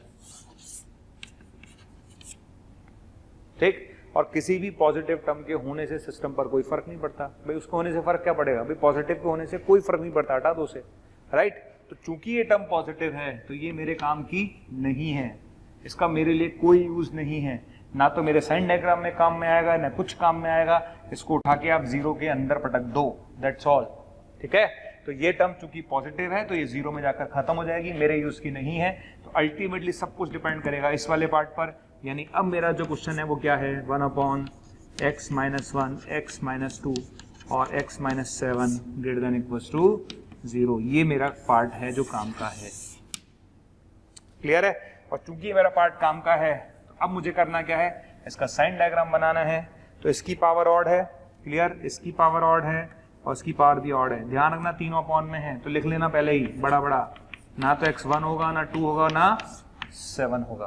ठीक। और किसी भी पॉजिटिव टर्म के होने से सिस्टम पर कोई फर्क नहीं पड़ता, भाई उसको होने से फर्क क्या पड़ेगा, भाई पॉजिटिव के होने से कोई फर्क नहीं पड़ता, हटा दो उसे, राइट। तो चूंकि ये टर्म पॉजिटिव है तो ये मेरे काम की नहीं है, इसका मेरे लिए कोई यूज नहीं है, ना तो मेरे साइन डायग्राम में काम में आएगा, ना कुछ काम में आएगा, इसको उठा के आप जीरो के अंदर पटक दो, दैट्स ऑल, ठीक है। तो ये टर्म चूंकि पॉजिटिव है तो ये जीरो में जाकर खत्म हो जाएगी, मेरे यूज की नहीं है। तो अल्टीमेटली सब कुछ डिपेंड करेगा इस वाले पार्ट पर, यानी अब मेरा जो क्वेश्चन है वो क्या है, 1/x माइनस 1, x माइनस 2 और x minus 7 greater than equals to 0, ये मेरा पार्ट है जो काम का है, क्लियर है। और चूंकि ये मेरा पार्ट काम का है तो अब मुझे करना क्या है, इसका साइन डायग्राम बनाना है। तो इसकी पावर ऑड है, क्लियर, इसकी पावर ऑड है और इसकी पावर भी ऑड है, ध्यान रखना तीनों अपॉन में है, तो लिख लेना पहले ही बड़ा बड़ा, ना तो x1 होगा, ना 2 होगा, ना 7 होगा,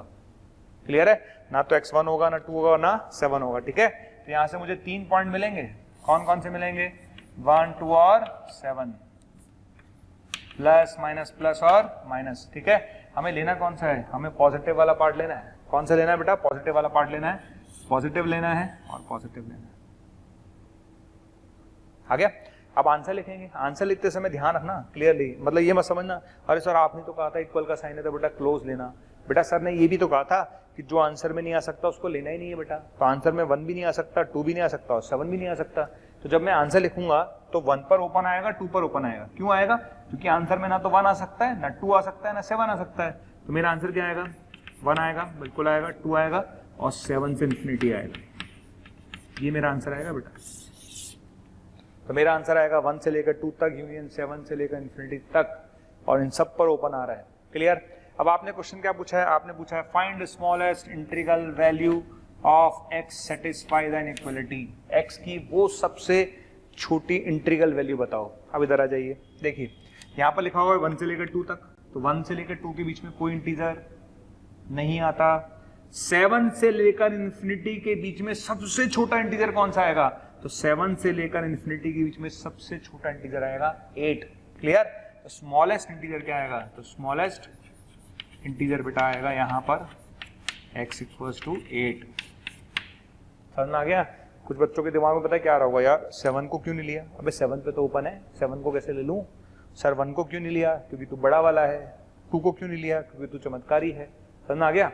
क्लियर है, ना तो x1 होगा, ना 2 होगा, ना 7 होगा, ठीक है। तो यहां से मुझे 3 पॉइंट मिलेंगे, कौन कौन से मिलेंगे, 1, 2 और 7, प्लस माइनस प्लस और माइनस, ठीक है। हमें लेना कौन सा है, हमें पॉजिटिव वाला पार्ट लेना है, कौन सा लेना है बेटा, पॉजिटिव वाला पार्ट लेना है, पॉजिटिव लेना है और पॉजिटिव लेना है, आ गया। अब आंसर लिखेंगे, आंसर लिखते समय ध्यान रखना क्लियरली, मतलब ये मत समझना अरे सर आपने तो कहा था इक्वल का साइन है तो बेटा क्लोज लेना, बेटा सर ने ये भी तो कहा था कि जो आंसर में नहीं आ सकता उसको लेना ही नहीं है बेटा, तो आंसर में 1 भी नहीं आ सकता, 2 भी नहीं आ सकता और 7 भी नहीं आ सकता। तो जब मैं आंसर लिखूंगा तो 1 पर ओपन आएगा, 2 पर ओपन आएगा, क्यों आएगा, क्योंकि आंसर में ना तो 1 आ सकता है, ना 2 आ सकता है, ना 7 आ सकता है, तो मेरा आंसर क्या आएगा, 1 आएगा, बिल्कुल आएगा, 2 आएगा और 7 से इन्फिनिटी आएगा, ये मेरा आंसर आएगा बेटा। तो मेरा आंसर आएगा 1 से लेकर 2 तक यूनियन 7 से लेकर इन्फिनिटी तक, और इन सब पर ओपन आ रहा है, क्लियर। अब आपने क्वेश्चन क्या पूछा है, आपने पूछा है find smallest integral value of x satisfy the inequality, x की वो सबसे छोटी इंटीग्रल वैल्यू बताओ। अब इधर आ जाइए, देखिए यहाँ पर लिखा हुआ है 1 से लेकर 2 तक, तो 1 से लेकर 2 के बीच में कोई इंटीजर नहीं आता। 7 से लेकर इन्फिनिटी के बीच में सबसे छोटा इंटीजर कौन सा आएगा, तो 7 से लेकर इन्फिनिटी के बीच में सबसे छोटा इंटीजर आएगा 8, क्लियर। तो स्मॉलेस्ट इंटीजर क्या आएगा, तो स्मॉलेस्ट इंटीजर बेटा आएगा यहाँ पर x इक्वल्स टू 8। समझ में आ गया। कुछ बच्चों के दिमाग में पता है क्या आ रहा होगा, यार 7 को क्यों नहीं लिया, अबे 7 पे तो ओपन है, 7 को कैसे ले लूं, सर 1 को क्यों नहीं लिया, क्योंकि तू बड़ा वाला है, 2 को क्यों नहीं लिया, क्योंकि तू चमत्कारी है। समझ में आ गया।